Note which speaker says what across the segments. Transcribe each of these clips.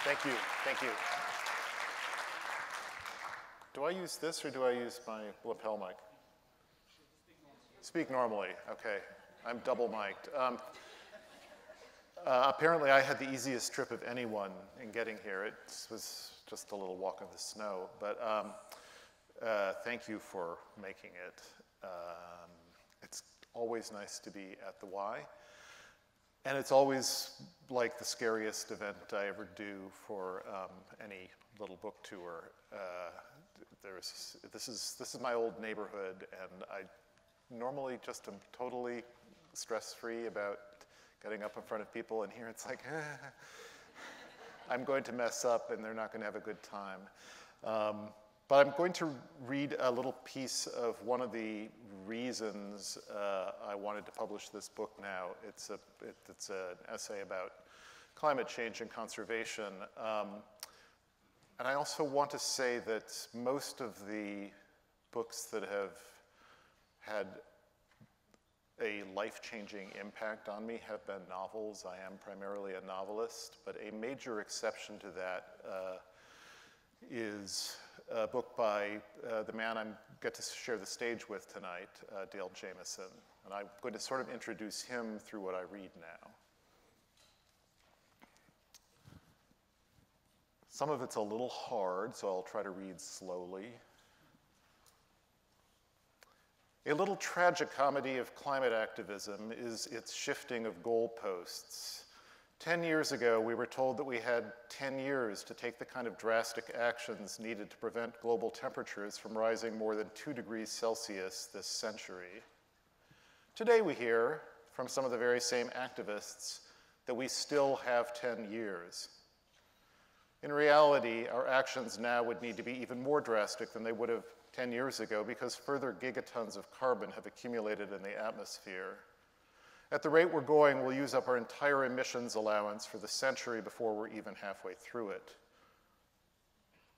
Speaker 1: Thank you. Thank you. Do I use this or do I use my lapel mic? Speak normally. Okay. I'm double mic'd. Apparently, I had the easiest trip of anyone in getting here. It was just a little walk in the snow. But thank you for making it. It's always nice to be at the Y. And it's always like the scariest event I ever do for any little book tour. This is my old neighborhood, and I normally just am totally stress-free about getting up in front of people, and here it's like, I'm going to mess up, and they're not going to have a good time. But I'm going to read a little piece of one of the reasons I wanted to publish this book now. It's an essay about climate change and conservation. And I also want to say that most of the books that have had a life-changing impact on me have been novels. I am primarily a novelist, but a major exception to that is a book by the man I get to share the stage with tonight, Dale Jamieson. And I'm going to sort of introduce him through what I read now. Some of it's a little hard, so I'll try to read slowly. A little tragicomedy of climate activism is its shifting of goalposts. 10 years ago, we were told that we had 10 years to take the kind of drastic actions needed to prevent global temperatures from rising more than 2 degrees Celsius this century. Today we hear from some of the very same activists that we still have 10 years. In reality, our actions now would need to be even more drastic than they would have 10 years ago because further gigatons of carbon have accumulated in the atmosphere. At the rate we're going, we'll use up our entire emissions allowance for the century before we're even halfway through it,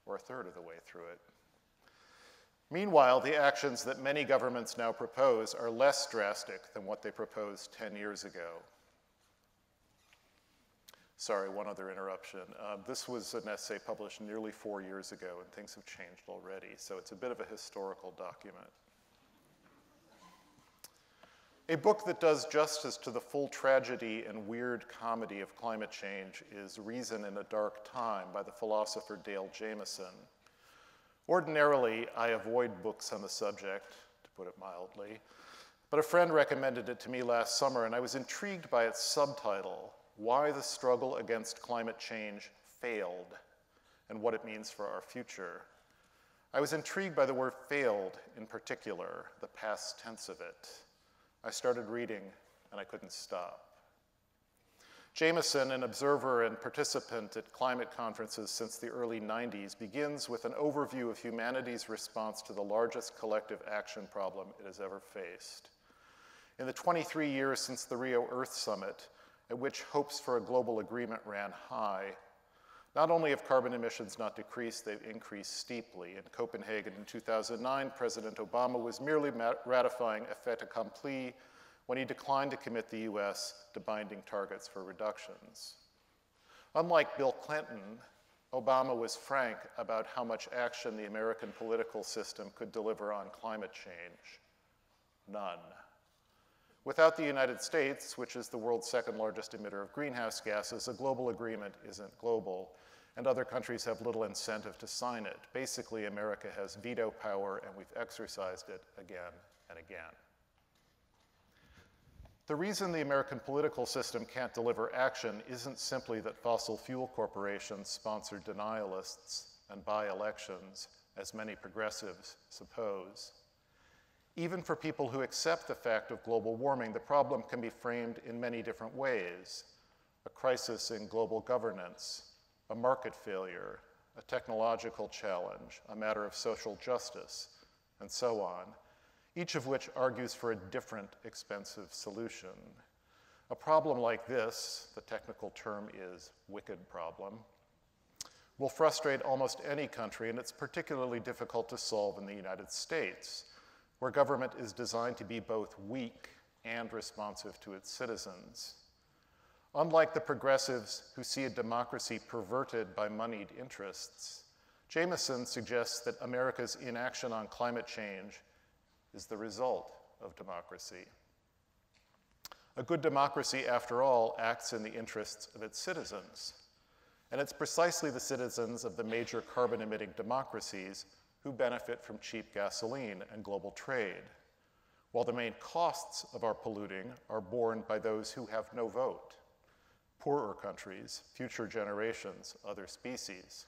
Speaker 1: or a third of the way through it. Meanwhile, the actions that many governments now propose are less drastic than what they proposed 10 years ago. Sorry, one other interruption. This was an essay published nearly 4 years ago, and things have changed already, so it's a bit of a historical document. A book that does justice to the full tragedy and weird comedy of climate change is Reason in a Dark Time by the philosopher Dale Jamieson. Ordinarily, I avoid books on the subject, to put it mildly, but a friend recommended it to me last summer, and I was intrigued by its subtitle, Why the Struggle Against Climate Change Failed, and what it means for our future. I was intrigued by the word failed in particular, the past tense of it. I started reading, and I couldn't stop. Jamieson, an observer and participant at climate conferences since the early 90s, begins with an overview of humanity's response to the largest collective action problem it has ever faced. In the 23 years since the Rio Earth Summit, at which hopes for a global agreement ran high, not only have carbon emissions not decreased, they've increased steeply. In Copenhagen in 2009, President Obama was merely ratifying a fait accompli when he declined to commit the US to binding targets for reductions. Unlike Bill Clinton, Obama was frank about how much action the American political system could deliver on climate change. None. Without the United States, which is the world's second largest emitter of greenhouse gases, a global agreement isn't global, and other countries have little incentive to sign it. Basically, America has veto power, and we've exercised it again and again. The reason the American political system can't deliver action isn't simply that fossil fuel corporations sponsor denialists and buy elections, as many progressives suppose. Even for people who accept the fact of global warming, the problem can be framed in many different ways. A crisis in global governance, a market failure, a technological challenge, a matter of social justice, and so on, each of which argues for a different expensive solution. A problem like this, the technical term is wicked problem, will frustrate almost any country, and it's particularly difficult to solve in the United States, where government is designed to be both weak and responsive to its citizens. Unlike the progressives who see a democracy perverted by moneyed interests, Jamieson suggests that America's inaction on climate change is the result of democracy. A good democracy, after all, acts in the interests of its citizens. And it's precisely the citizens of the major carbon-emitting democracies who benefit from cheap gasoline and global trade, while the main costs of our polluting are borne by those who have no vote: poorer countries, future generations, other species.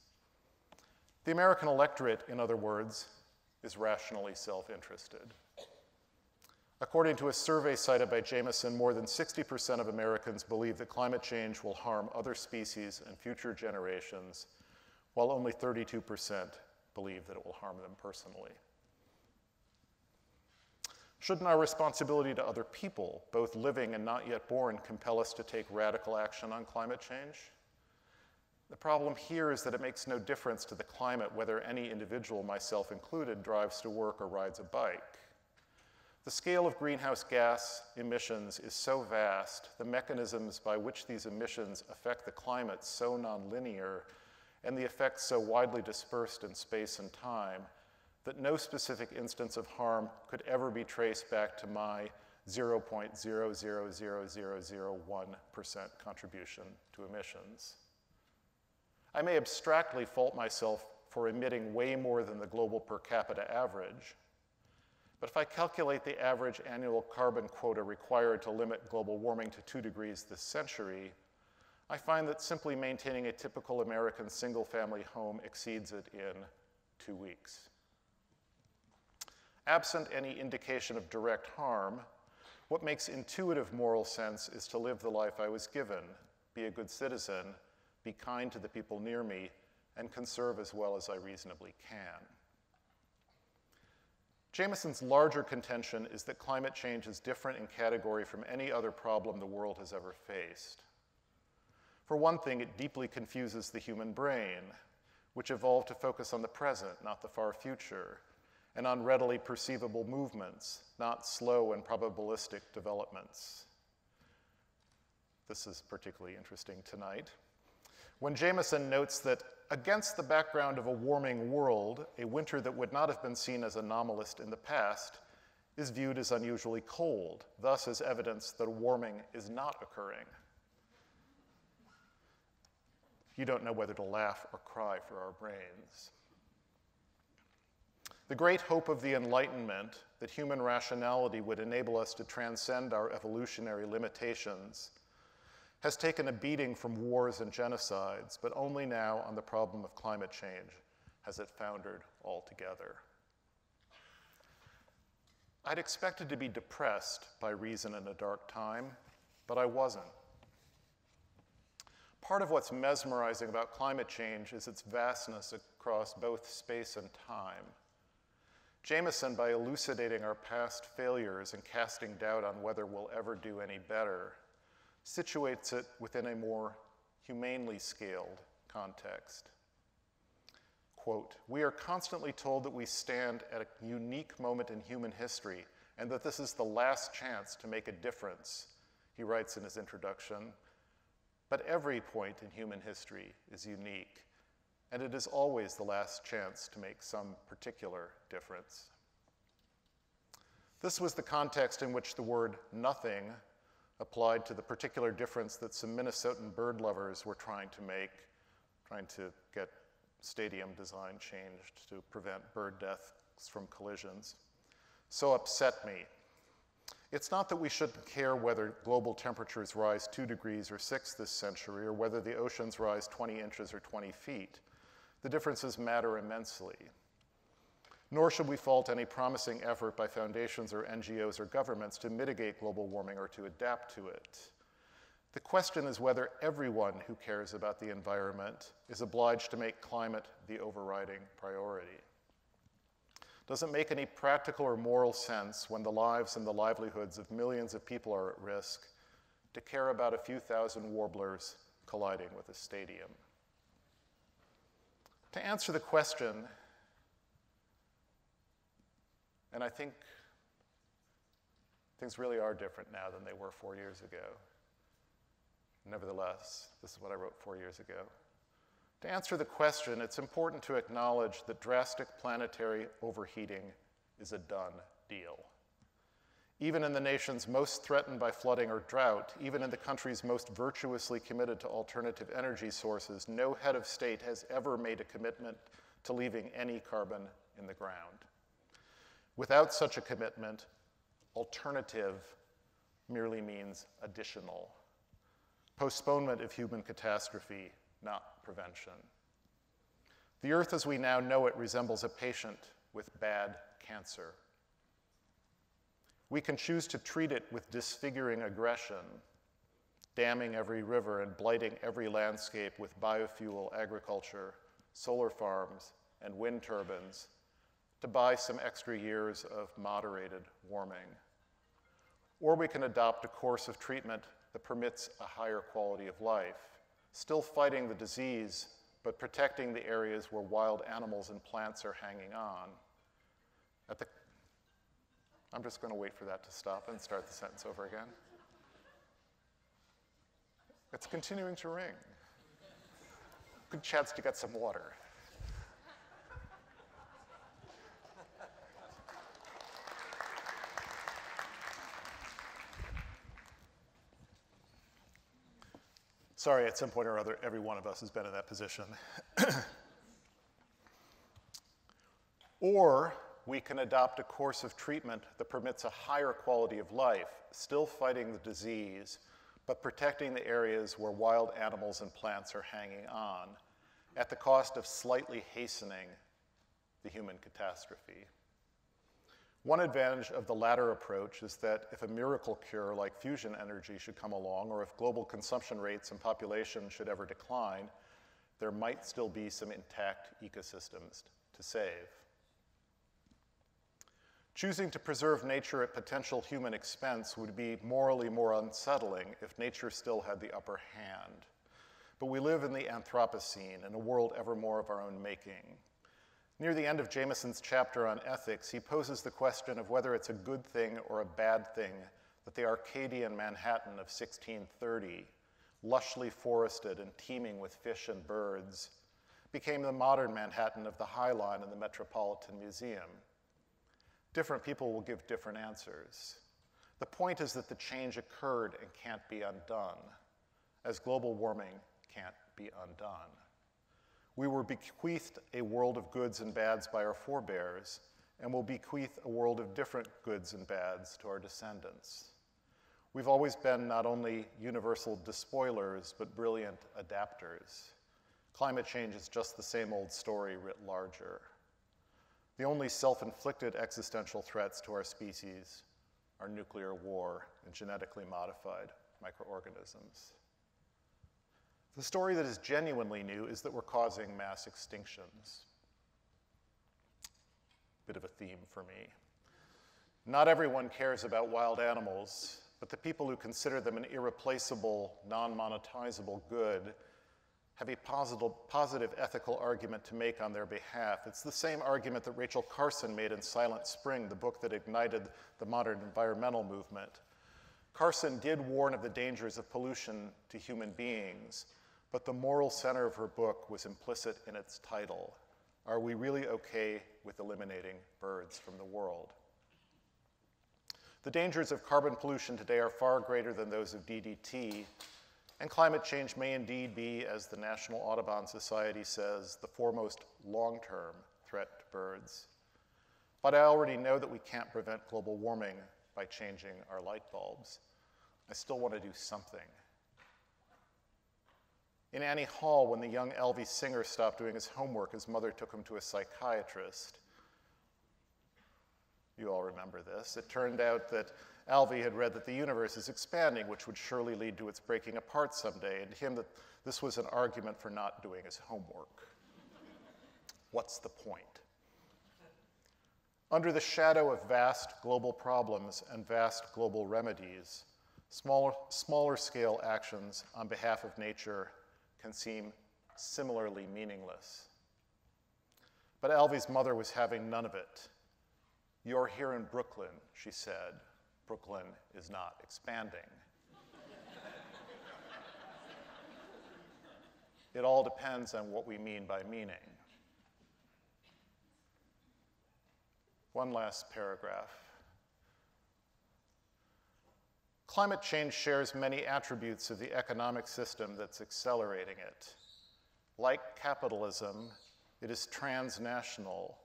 Speaker 1: The American electorate, in other words, is rationally self-interested. According to a survey cited by Jamieson, more than 60% of Americans believe that climate change will harm other species and future generations, while only 32% believe that it will harm them personally. Shouldn't our responsibility to other people, both living and not yet born, compel us to take radical action on climate change? The problem here is that it makes no difference to the climate whether any individual, myself included, drives to work or rides a bike. The scale of greenhouse gas emissions is so vast, the mechanisms by which these emissions affect the climate so nonlinear, and the effects so widely dispersed in space and time, that no specific instance of harm could ever be traced back to my 0.000001% contribution to emissions. I may abstractly fault myself for emitting way more than the global per capita average, but if I calculate the average annual carbon quota required to limit global warming to 2 degrees this century, I find that simply maintaining a typical American single-family home exceeds it in 2 weeks. Absent any indication of direct harm, what makes intuitive moral sense is to live the life I was given, be a good citizen, be kind to the people near me, and conserve as well as I reasonably can. Jamieson's larger contention is that climate change is different in category from any other problem the world has ever faced. For one thing, it deeply confuses the human brain, which evolved to focus on the present, not the far future, and on readily perceivable movements, not slow and probabilistic developments. This is particularly interesting tonight. When Jamieson notes that against the background of a warming world, a winter that would not have been seen as anomalous in the past is viewed as unusually cold, thus as evidence that warming is not occurring. You don't know whether to laugh or cry for our brains. The great hope of the Enlightenment, that human rationality would enable us to transcend our evolutionary limitations, has taken a beating from wars and genocides, but only now on the problem of climate change has it foundered altogether. I'd expected to be depressed by reason in a dark time, but I wasn't. Part of what's mesmerizing about climate change is its vastness across both space and time. Jamieson, by elucidating our past failures and casting doubt on whether we'll ever do any better, situates it within a more humanely scaled context. Quote, "We are constantly told that we stand at a unique moment in human history and that this is the last chance to make a difference," he writes in his introduction. But every point in human history is unique, and it is always the last chance to make some particular difference. This was the context in which the word nothing applied to the particular difference that some Minnesotan bird lovers were trying to get stadium design changed to prevent bird deaths from collisions, so upset me. It's not that we shouldn't care whether global temperatures rise 2 degrees or 6 this century, or whether the oceans rise 20 inches or 20 feet. The differences matter immensely. Nor should we fault any promising effort by foundations or NGOs or governments to mitigate global warming or to adapt to it. The question is whether everyone who cares about the environment is obliged to make climate the overriding priority. Does it make any practical or moral sense, when the lives and the livelihoods of millions of people are at risk, to care about a few thousand warblers colliding with a stadium? To answer the question, and I think things really are different now than they were 4 years ago. Nevertheless, this is what I wrote 4 years ago. To answer the question, it's important to acknowledge that drastic planetary overheating is a done deal. Even in the nations most threatened by flooding or drought, even in the countries most virtuously committed to alternative energy sources, no head of state has ever made a commitment to leaving any carbon in the ground. Without such a commitment, alternative merely means additional. Postponement of human catastrophe, not prevention. The Earth as we now know it resembles a patient with bad cancer. We can choose to treat it with disfiguring aggression, damming every river and blighting every landscape with biofuel agriculture, solar farms, and wind turbines to buy some extra years of moderated warming. Or we can adopt a course of treatment that permits a higher quality of life, still fighting the disease, but protecting the areas where wild animals and plants are hanging on. I'm just going to wait for that to stop and start the sentence over again. It's continuing to ring. Good chance to get some water. Sorry, at some point or other, every one of us has been in that position. Or we can adopt a course of treatment that permits a higher quality of life, still fighting the disease, but protecting the areas where wild animals and plants are hanging on, at the cost of slightly hastening the human catastrophe. One advantage of the latter approach is that if a miracle cure like fusion energy should come along, or if global consumption rates and population should ever decline, there might still be some intact ecosystems to save. Choosing to preserve nature at potential human expense would be morally more unsettling if nature still had the upper hand. But we live in the Anthropocene, in a world ever more of our own making. Near the end of Jamieson's chapter on ethics, he poses the question of whether it's a good thing or a bad thing that the Arcadian Manhattan of 1630, lushly forested and teeming with fish and birds, became the modern Manhattan of the High Line and the Metropolitan Museum. Different people will give different answers. The point is that the change occurred and can't be undone, as global warming can't be undone. We were bequeathed a world of goods and bads by our forebears, and will bequeath a world of different goods and bads to our descendants. We've always been not only universal despoilers, but brilliant adapters. Climate change is just the same old story writ larger. The only self-inflicted existential threats to our species are nuclear war and genetically modified microorganisms. The story that is genuinely new is that we're causing mass extinctions. Bit of a theme for me. Not everyone cares about wild animals, but the people who consider them an irreplaceable, non-monetizable good have a positive ethical argument to make on their behalf. It's the same argument that Rachel Carson made in Silent Spring, the book that ignited the modern environmental movement. Carson did warn of the dangers of pollution to human beings, but the moral center of her book was implicit in its title. Are we really okay with eliminating birds from the world? The dangers of carbon pollution today are far greater than those of DDT, and climate change may indeed be, as the National Audubon Society says, the foremost long-term threat to birds. But I already know that we can't prevent global warming by changing our light bulbs. I still want to do something. In Annie Hall, when the young Alvy Singer stopped doing his homework, his mother took him to a psychiatrist. You all remember this. It turned out that Alvy had read that the universe is expanding, which would surely lead to its breaking apart someday, and to him that this was an argument for not doing his homework. What's the point? Under the shadow of vast global problems and vast global remedies, smaller scale actions on behalf of nature can seem similarly meaningless. But Alvy's mother was having none of it. "You're here in Brooklyn," she said. "Brooklyn is not expanding." it all depends on what we mean by meaning. One last paragraph. Climate change shares many attributes of the economic system that's accelerating it. Like capitalism, it is transnational,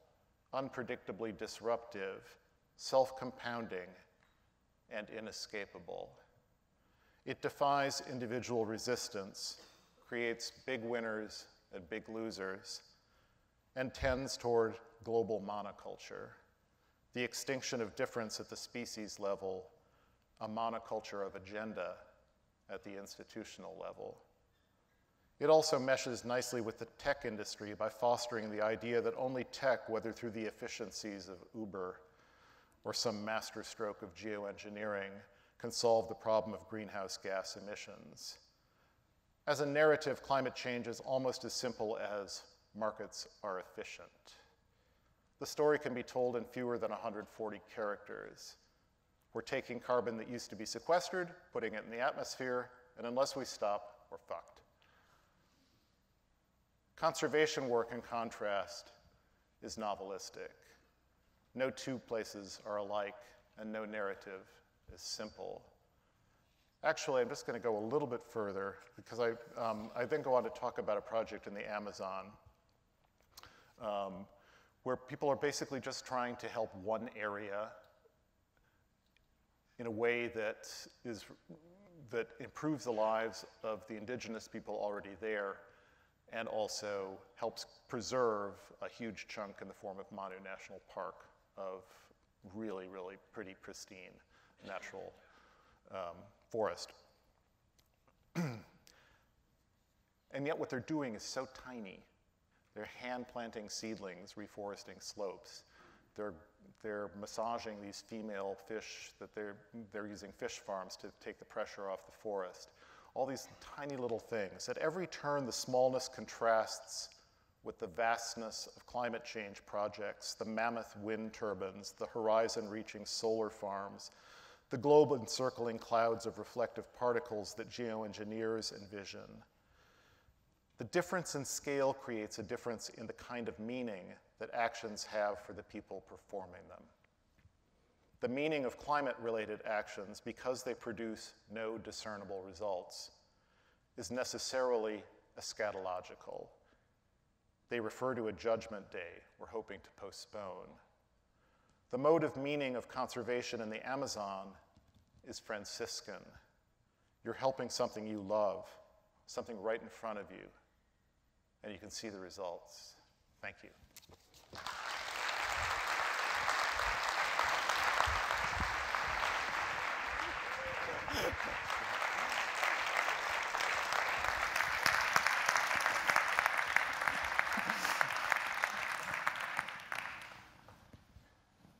Speaker 1: unpredictably disruptive, self-compounding, and inescapable. It defies individual resistance, creates big winners and big losers, and tends toward global monoculture, the extinction of difference at the species level, a monoculture of agenda at the institutional level. It also meshes nicely with the tech industry by fostering the idea that only tech, whether through the efficiencies of Uber or some masterstroke of geoengineering, can solve the problem of greenhouse gas emissions. As a narrative, climate change is almost as simple as markets are efficient. The story can be told in fewer than 140 characters. We're taking carbon that used to be sequestered, putting it in the atmosphere, and unless we stop, we're fucked. Conservation work, in contrast, is novelistic. No two places are alike, and no narrative is simple. Actually, I'm just going to go a little bit further, because I then go on to talk about a project in the Amazon where people are basically just trying to help one area in a way that improves the lives of the indigenous people already there, and also helps preserve a huge chunk in the form of Manu National Park of really, really pretty pristine natural forest. And yet what they're doing is so tiny. They're hand planting seedlings, reforesting slopes. They're massaging these female fish that they're using fish farms to take the pressure off the forest. All these tiny little things. At every turn, the smallness contrasts with the vastness of climate change projects, the mammoth wind turbines, the horizon-reaching solar farms, the globe encircling clouds of reflective particles that geoengineers envision. The difference in scale creates a difference in the kind of meaning that actions have for the people performing them. The meaning of climate-related actions, because they produce no discernible results, is necessarily eschatological. They refer to a judgment day we're hoping to postpone. The mode of meaning of conservation in the Amazon is Franciscan. You're helping something you love, something right in front of you, and you can see the results. Thank you.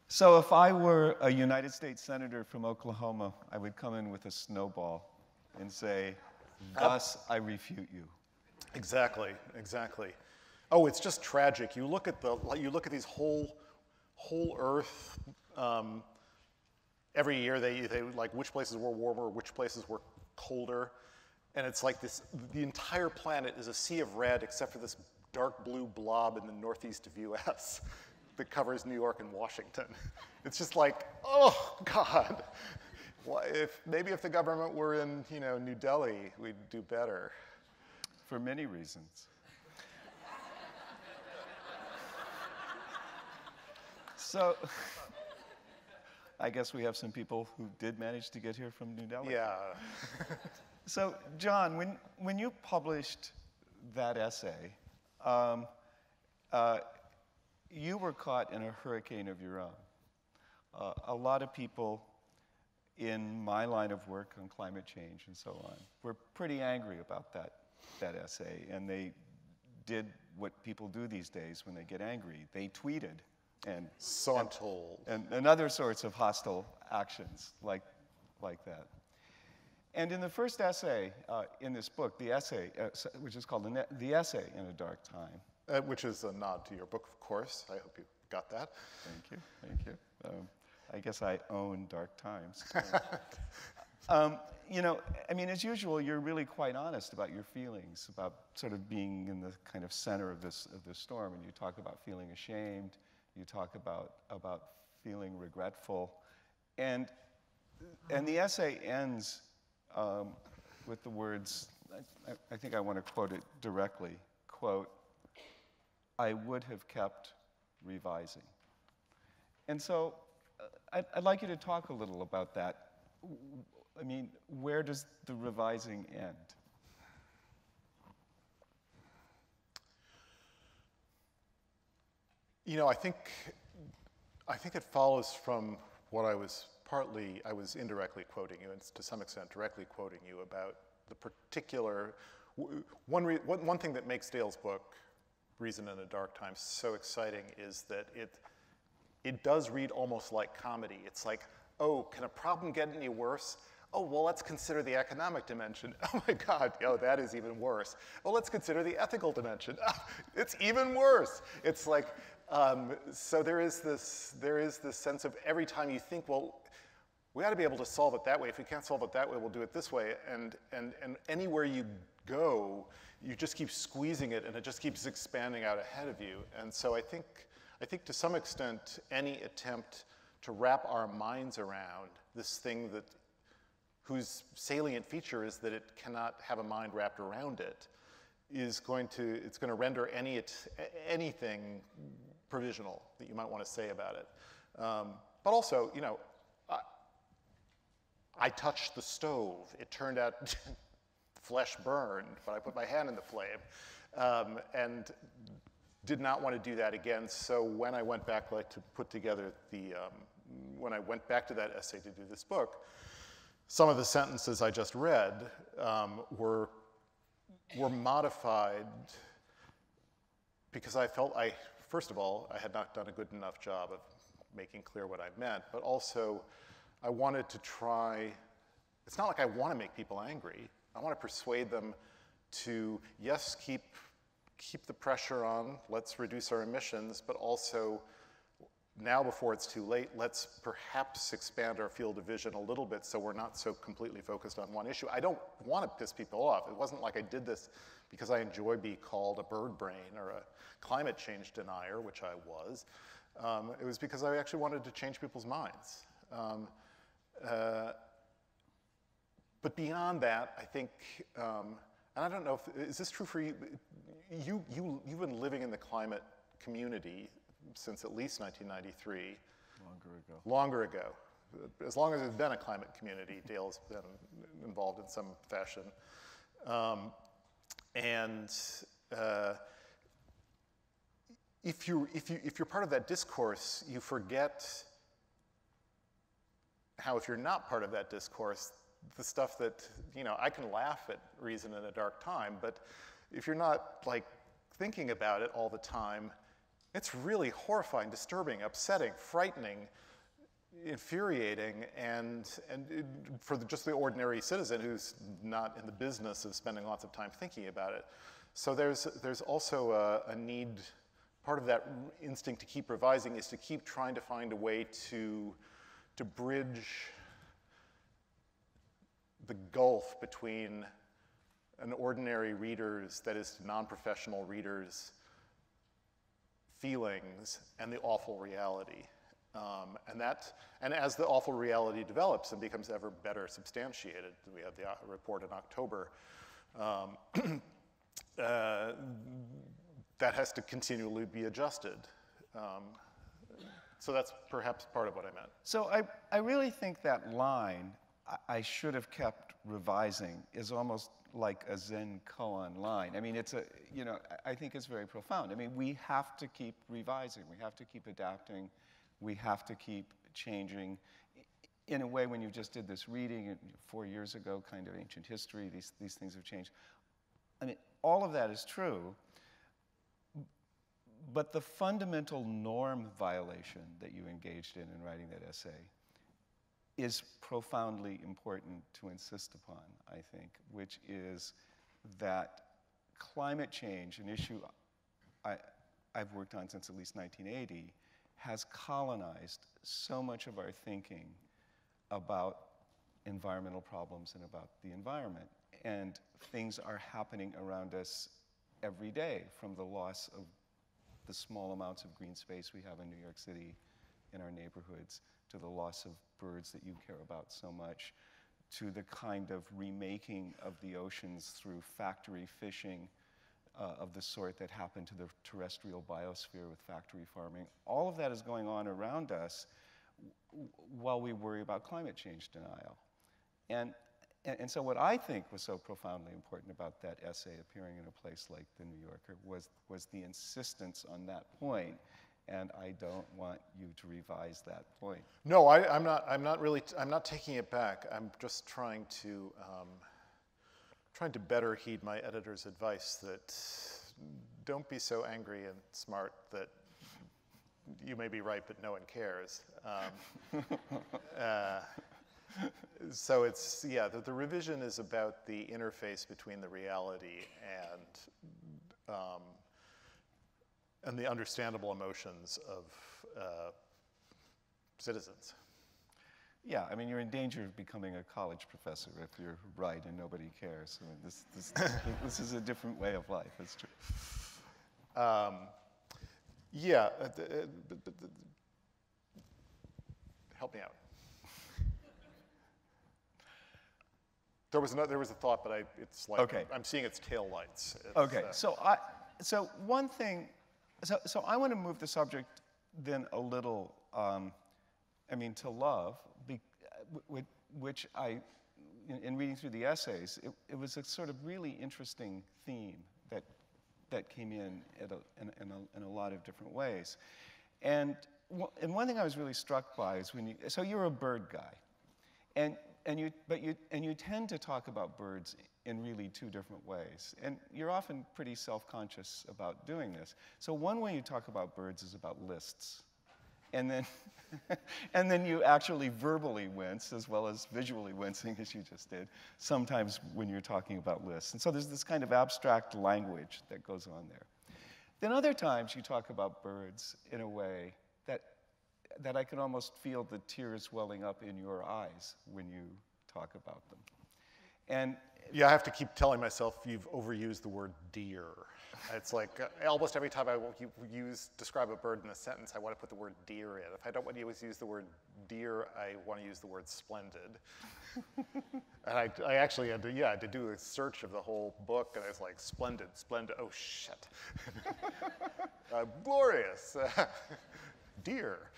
Speaker 2: So if I were a United States Senator from Oklahoma, I would come in with a snowball and say, thus I refute you.
Speaker 1: Exactly, exactly. Oh, it's just tragic. You look at these whole Earth. Every year they like which places were warmer, which places were colder, and it's like this. The entire planet is a sea of red, except for this dark blue blob in the northeast of U.S. that covers New York and Washington. It's just like, oh God. Maybe if the government were in New Delhi, we'd do better.
Speaker 2: For many reasons. So, I guess we have some people who did manage to get here from New Delhi.
Speaker 1: Yeah.
Speaker 2: So, John, when you published that essay, you were caught in a hurricane of your own. A lot of people in my line of work on climate change and so on were pretty angry about that essay, and they did what people do these days when they get angry. They tweeted and
Speaker 1: so I'm told,
Speaker 2: and other sorts of hostile actions like that. And in the first essay in this book, the essay, which is called The Essay in a Dark Time.
Speaker 1: Which is a nod to your book, of course. I hope you got that.
Speaker 2: Thank you, thank you. I guess I own Dark Times. You know, I mean, as usual, you're really quite honest about your feelings, about sort of being in the kind of center of this storm, and you talk about feeling ashamed, you talk about feeling regretful, and the essay ends with the words, I think I want to quote it directly, quote, "I would have kept revising." And so I'd like you to talk a little about that. I mean, where does the revising end?
Speaker 1: You know, I think it follows from what I was indirectly quoting you, and to some extent directly quoting you about the particular, one thing that makes Dale's book, Reason in a Dark Time, so exciting is that it does read almost like comedy. It's like, oh, can a problem get any worse? Oh, well, let's consider the economic dimension. Oh my God, that is even worse. Oh, let's consider the ethical dimension. Oh, it's even worse. It's like, so there is this sense of every time you think, well, we ought to be able to solve it that way. If we can't solve it that way, we'll do it this way. And anywhere you go, you just keep squeezing it, and it just keeps expanding out ahead of you. And so I think to some extent, any attempt to wrap our minds around this thing whose salient feature is that it cannot have a mind wrapped around it, it's going to render anything provisional that you might want to say about it. But also, I touched the stove. It turned out flesh burned, but I put my hand in the flame, and did not want to do that again. So when I went back to put together when I went back to that essay to do this book, some of the sentences I just read were modified because I felt first of all, I had not done a good enough job of making clear what I meant, but also I wanted to try, it's not like I want to make people angry. I want to persuade them to, yes, keep the pressure on, let's reduce our emissions, but also now before it's too late, let's perhaps expand our field of vision a little bit so we're not so completely focused on one issue. I don't want to piss people off. It wasn't like I did this because I enjoy being called a bird brain or a climate change denier, which I was. It was because I actually wanted to change people's minds. But beyond that, I think, and I don't know is this true for you? You've been living in the climate community since at least 1993. Longer ago. As long as there's been a climate community, Dale's been involved in some fashion. If you're part of that discourse, you forget how if you're not part of that discourse, the stuff that, I can laugh at Reason in a Dark Time, but if you're not thinking about it all the time, it's really horrifying, disturbing, upsetting, frightening, infuriating, and for just the ordinary citizen who's not in the business of spending lots of time thinking about it. So there's also a need, part of that instinct to keep revising is to keep trying to find a way to bridge the gulf between an ordinary reader's, that is, non-professional reader's, feelings and the awful reality. And as the awful reality develops and becomes ever better substantiated, we had the report in October, that has to continually be adjusted. So that's perhaps part of what I meant.
Speaker 2: So I really think that line, I should have kept revising, is almost like a Zen koan line. I mean, I think it's very profound. I mean, we have to keep revising. We have to keep adapting. We have to keep changing. In a way, when you just did this reading 4 years ago, kind of ancient history, these things have changed. I mean, all of that is true, but the fundamental norm violation that you engaged in writing that essay is profoundly important to insist upon, I think, which is that climate change, an issue I've worked on since at least 1980, has colonized so much of our thinking about environmental problems and about the environment. And things are happening around us every day, from the loss of the small amounts of green space we have in New York City in our neighborhoods, to the loss of birds that you care about so much, to the kind of remaking of the oceans through factory fishing of the sort that happened to the terrestrial biosphere with factory farming. All of that is going on around us while we worry about climate change denial. And so what I think was so profoundly important about that essay appearing in a place like the New Yorker was the insistence on that point, and I don't want you to revise that point.
Speaker 1: No, I'm not taking it back. I'm just trying to better heed my editor's advice that don't be so angry and smart that you may be right, but no one cares. So it's, yeah, the revision is about the interface between the reality and the understandable emotions of citizens.
Speaker 2: Yeah, I mean, you're in danger of becoming a college professor if you're right and nobody cares. I mean, this is a different way of life, that's true.
Speaker 1: Yeah, help me out. There was a thought, but it's like,
Speaker 2: okay.
Speaker 1: I'm seeing its taillights.
Speaker 2: Okay, so one thing, so I want to move the subject then a little, to love, which in reading through the essays, it was a sort of really interesting theme that came in a lot of different ways. And one thing I was really struck by is so you're a bird guy, and you tend to talk about birds in really two different ways. And you're often pretty self-conscious about doing this. So one way you talk about birds is about lists. And then you actually verbally wince, as well as visually wincing, as you just did, sometimes when you're talking about lists. And so there's this kind of abstract language that goes on there. Then other times you talk about birds in a way that I can almost feel the tears welling up in your eyes when you talk about them. And
Speaker 1: yeah, I have to keep telling myself you've overused the word deer. It's like almost every time I describe a bird in a sentence, I want to put the word deer in. If I don't want to use the word deer, I want to use the word splendid. And I actually had to do a search of the whole book, and I was like, splendid, oh shit. Glorious, deer.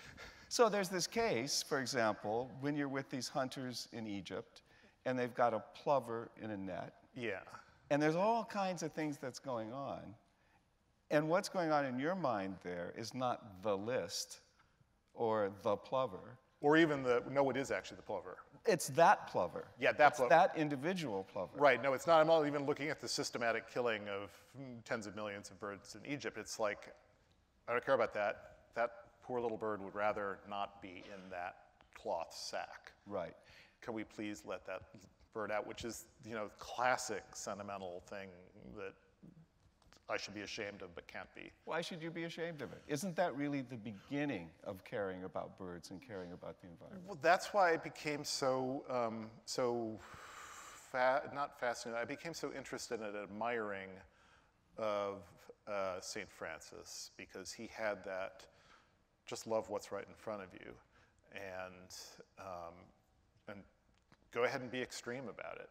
Speaker 2: So there's this case, for example, when you're with these hunters in Egypt, and they've got a plover in a net.
Speaker 1: Yeah.
Speaker 2: And there's all kinds of things that's going on. And what's going on in your mind there is not the list or the plover.
Speaker 1: Or even no, it is actually the plover.
Speaker 2: It's that plover.
Speaker 1: Yeah, that plover.
Speaker 2: That individual plover.
Speaker 1: Right, no, it's not. I'm not even looking at the systematic killing of tens of millions of birds in Egypt. It's like, I don't care about that. That poor little bird would rather not be in that cloth sack.
Speaker 2: Right.
Speaker 1: Can we please let that bird out, which is, classic sentimental thing that I should be ashamed of but can't be.
Speaker 2: Why should you be ashamed of it? Isn't that really the beginning of caring about birds and caring about the environment?
Speaker 1: Well, that's why I became not fascinated, I became so interested in admiring of St. Francis, because he had that, just love what's right in front of you, and go ahead and be extreme about it.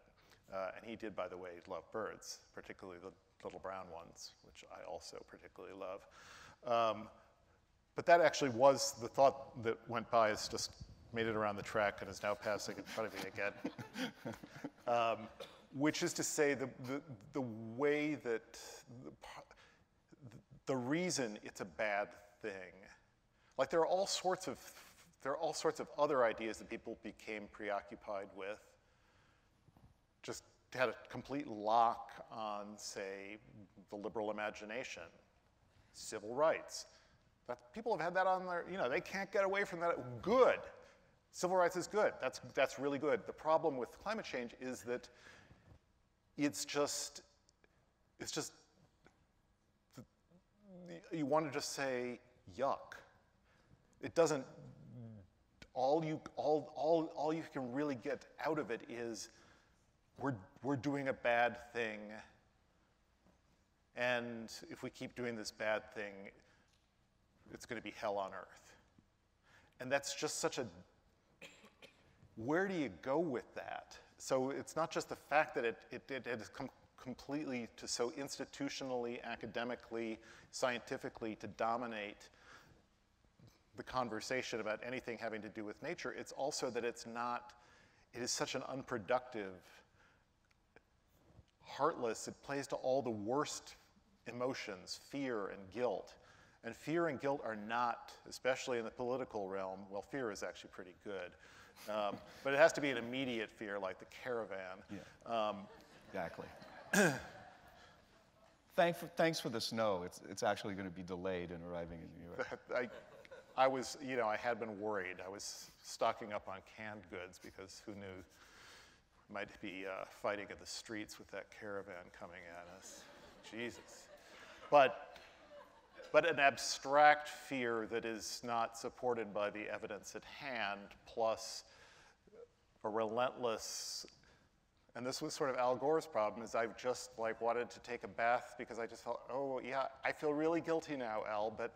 Speaker 1: And he did, by the way, love birds, particularly the little brown ones, which I also particularly love. But that actually was the thought that went by. It's just made it around the track and is now passing in front of me again. Which is to say, the way that the reason it's a bad thing, like there are all sorts of other ideas that people became preoccupied with, just had a complete lock on, say, the liberal imagination, civil rights. People have had that on their, they can't get away from that. Good. Civil rights is good. That's really good. The problem with climate change is that it's just, you want to just say, yuck. It doesn't all you can really get out of it is we're doing a bad thing, and if we keep doing this bad thing, it's going to be hell on earth. And that's just such a, where do you go with that? So it's not just the fact that it has come completely to so institutionally, academically, scientifically to dominate the conversation about anything having to do with nature. It's also that it is such an unproductive, heartless, it plays to all the worst emotions, fear and guilt. And fear and guilt are not, especially in the political realm, well, fear is actually pretty good. But it has to be an immediate fear, like the caravan.
Speaker 2: Yeah. Exactly. Thanks for the snow. It's actually going to be delayed in arriving in New York.
Speaker 1: I was, I had been worried. I was stocking up on canned goods because who knew, might be fighting in the streets with that caravan coming at us. Jesus. But an abstract fear that is not supported by the evidence at hand, plus a relentless, and this was sort of Al Gore's problem, is I've just wanted to take a bath because I just felt, oh yeah, I feel really guilty now, Al, but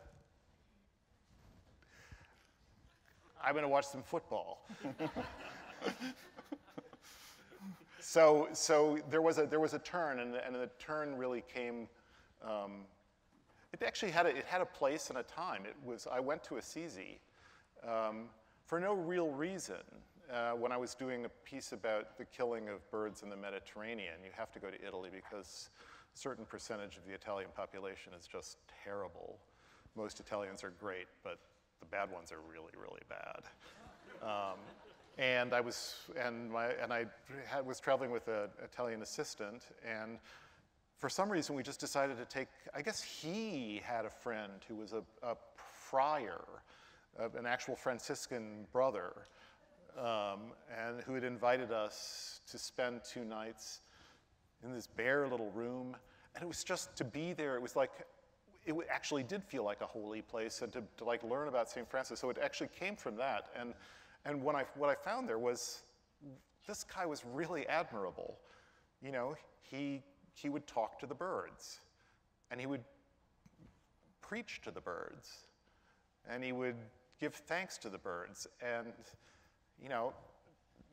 Speaker 1: I'm going to watch some football. So there was a turn, and the turn really came. It actually had a place and a time. I went to Assisi for no real reason. When I was doing a piece about the killing of birds in the Mediterranean, you have to go to Italy because a certain percentage of the Italian population is just terrible. Most Italians are great, but the bad ones are really, really bad. And I was traveling with an Italian assistant, and for some reason we just decided to take, I guess he had a friend who was a friar, an actual Franciscan brother, and who had invited us to spend 2 nights in this bare little room. And it was just to be there, it was like, it actually did feel like a holy place, and to learn about St. Francis. So it actually came from that. And what I found there was, this guy was really admirable. He would talk to the birds, and he would preach to the birds, and he would give thanks to the birds. And,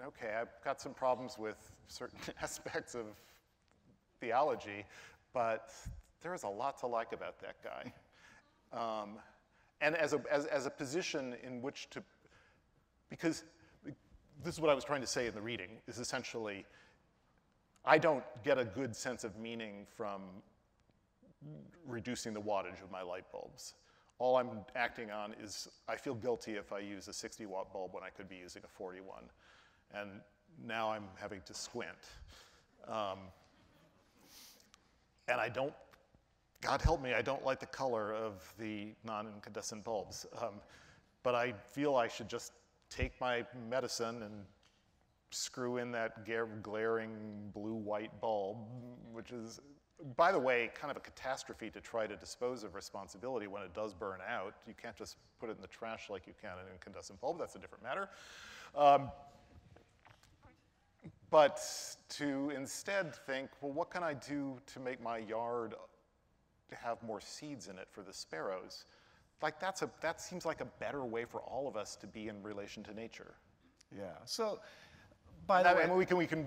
Speaker 1: okay, I've got some problems with certain aspects of theology, but there is a lot to like about that guy. And as a position in which to, because this is what I was trying to say in the reading, is essentially, I don't get a good sense of meaning from reducing the wattage of my light bulbs. All I'm acting on is, I feel guilty if I use a 60-watt bulb when I could be using a 41. And now I'm having to squint. And I don't, God help me, I don't like the color of the non-incandescent bulbs. But I feel I should just take my medicine and screw in that glaring blue-white bulb, which is, by the way, kind of a catastrophe to try to dispose of responsibility when it does burn out. You can't just put it in the trash like you can an incandescent bulb. That's a different matter. But to instead think, well, what can I do to make my yard have more seeds in it for the sparrows? That seems like a better way for all of us to be in relation to nature.
Speaker 2: Yeah. So, by the way,
Speaker 1: I mean,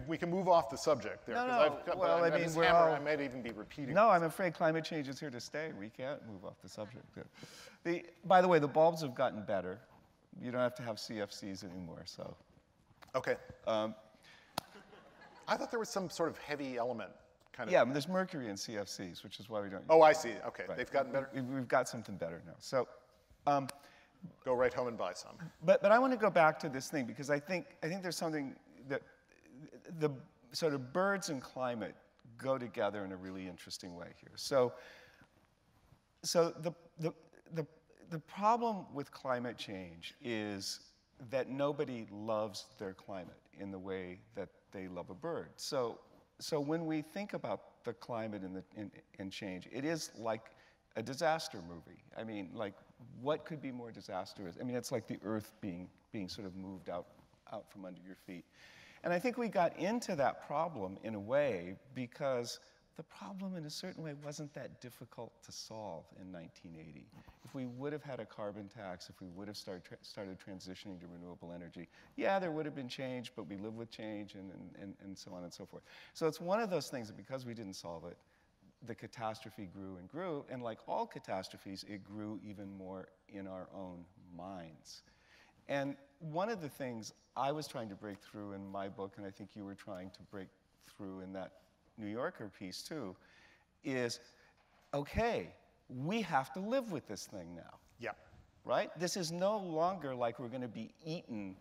Speaker 1: we can move off the subject there. I might even be repeating.
Speaker 2: No, I'm afraid climate change is here to stay. We can't move off the subject. By the way, the bulbs have gotten better. You don't have to have CFCs anymore. So.
Speaker 1: Okay. I thought there was some sort of heavy element.
Speaker 2: Yeah, there's mercury in CFCs, which is why we don't.
Speaker 1: Oh, I see. Okay,
Speaker 2: right.
Speaker 1: They've gotten better.
Speaker 2: We've got something better now. So,
Speaker 1: go right home and buy some.
Speaker 2: But I want to go back to this thing because I think there's something that the sort of birds and climate go together in a really interesting way here. So the problem with climate change is that nobody loves their climate in the way that they love a bird. So when we think about the climate and change, it is like a disaster movie. I mean, like, what could be more disastrous? I mean, it's like the Earth being being sort of moved out from under your feet. And I think we got into that problem in a way because the problem in a certain way wasn't that difficult to solve in 1980. If we would have had a carbon tax, if we would have started transitioning to renewable energy, yeah, there would have been change, but we live with change and so on and so forth. So it's one of those things that because we didn't solve it, the catastrophe grew and grew, and like all catastrophes, it grew even more in our own minds. And one of the things I was trying to break through in my book, and I think you were trying to break through in that New Yorker piece too, is, okay, we have to live with this thing now.
Speaker 1: Yeah.
Speaker 2: Right? This is no longer like we're going to be eaten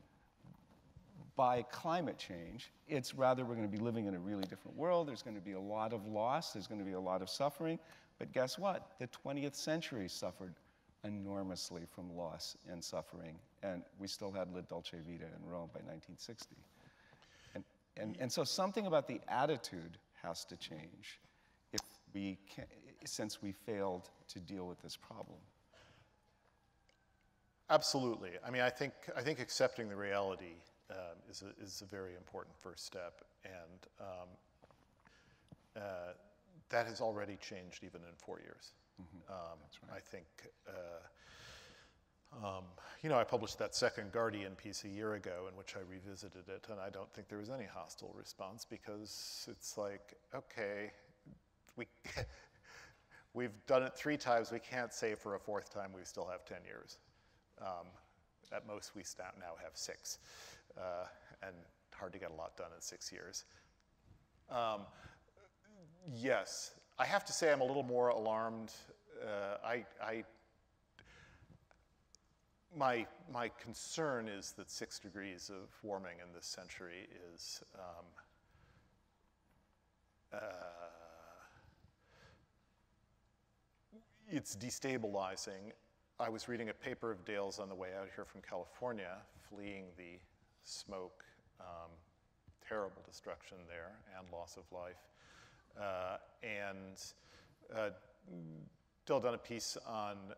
Speaker 2: by climate change. It's rather we're going to be living in a really different world. There's going to be a lot of loss. There's going to be a lot of suffering. But guess what? The 20th century suffered enormously from loss and suffering. And we still had La Dolce Vita in Rome by 1960. And so something about the attitude has to change if we can, since we failed to deal with this problem.
Speaker 1: Absolutely. I mean, I think accepting the reality is a very important first step, and that has already changed even in 4 years.
Speaker 2: Mm-hmm. That's right.
Speaker 1: I think, you know, I published that second Guardian piece a year ago in which I revisited it, and I don't think there was any hostile response because it's like, okay, we've done it 3 times. We can't say for a 4th time we still have 10 years. At most, we now have 6, and hard to get a lot done in 6 years. Yes, I have to say I'm a little more alarmed. My concern is that 6 degrees of warming in this century is it's destabilizing. I was reading a paper of Dale's on the way out here from California, fleeing the smoke, terrible destruction there and loss of life. Dale done a piece on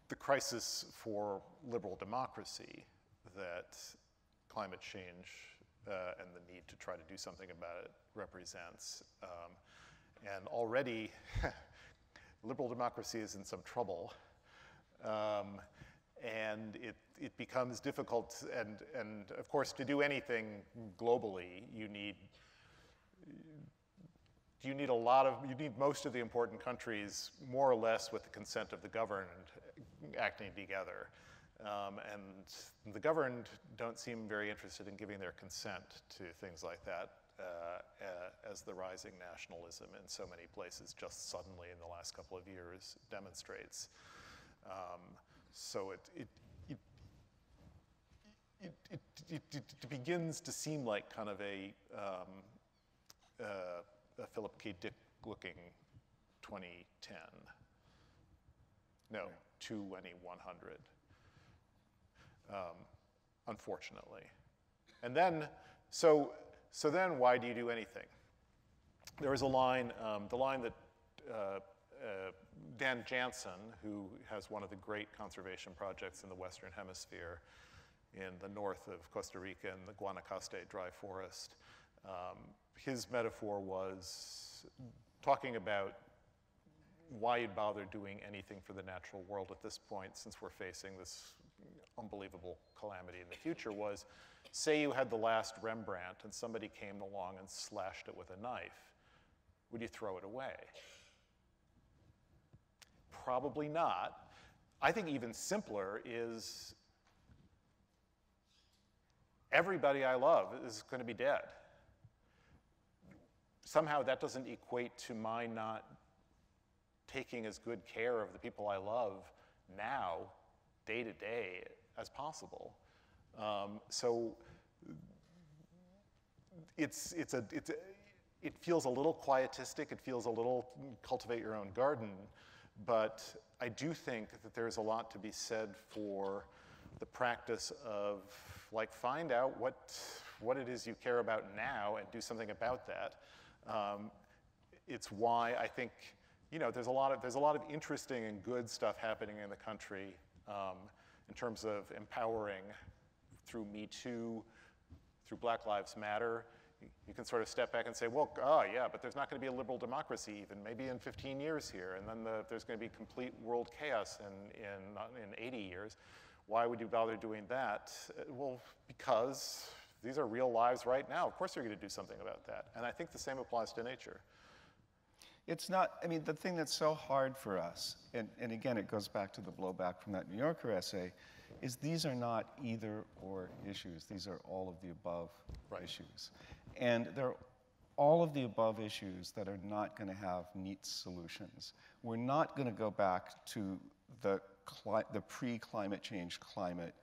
Speaker 1: the crisis for liberal democracy that climate change and the need to try to do something about it represents. And already, liberal democracy is in some trouble, and it becomes difficult. And of course, to do anything globally, you need most of the important countries more or less with the consent of the governed acting together. And the governed don't seem very interested in giving their consent to things like that, as the rising nationalism in so many places just suddenly in the last couple of years demonstrates. So it begins to seem like kind of a Philip K. Dick looking 2010. No, 2100. Unfortunately. And then, so then why do you do anything? There was a line, the line that Dan Jansen, who has one of the great conservation projects in the Western Hemisphere in the north of Costa Rica in the Guanacaste dry forest, his metaphor was talking about why you'd bother doing anything for the natural world at this point since we're facing this unbelievable calamity in the future was, say you had the last Rembrandt and somebody came along and slashed it with a knife. Would you throw it away? Probably not. I think even simpler is everybody I love is going to be dead. Somehow that doesn't equate to my not taking as good care of the people I love now, day to day, as possible. So it feels a little quietistic, it feels a little cultivate your own garden, but I do think that there's a lot to be said for the practice of, like, find out what it is you care about now and do something about that. It's why I think, you know, there's a lot of interesting and good stuff happening in the country. in terms of empowering through Me Too, through Black Lives Matter. You can sort of step back and say, well, yeah, but there's not going to be a liberal democracy even, maybe in 15 years here, and then there's going to be complete world chaos in 80 years. Why would you bother doing that? Well, because these are real lives right now. Of course you're going to do something about that. And I think the same applies to nature.
Speaker 2: It's not, I mean, the thing that's so hard for us, and again, it goes back to the blowback from that New Yorker essay, is these are not either or issues. These are all of the above issues. And they're all of the above issues that are not going to have neat solutions. We're not going to go back to the pre-climate change climate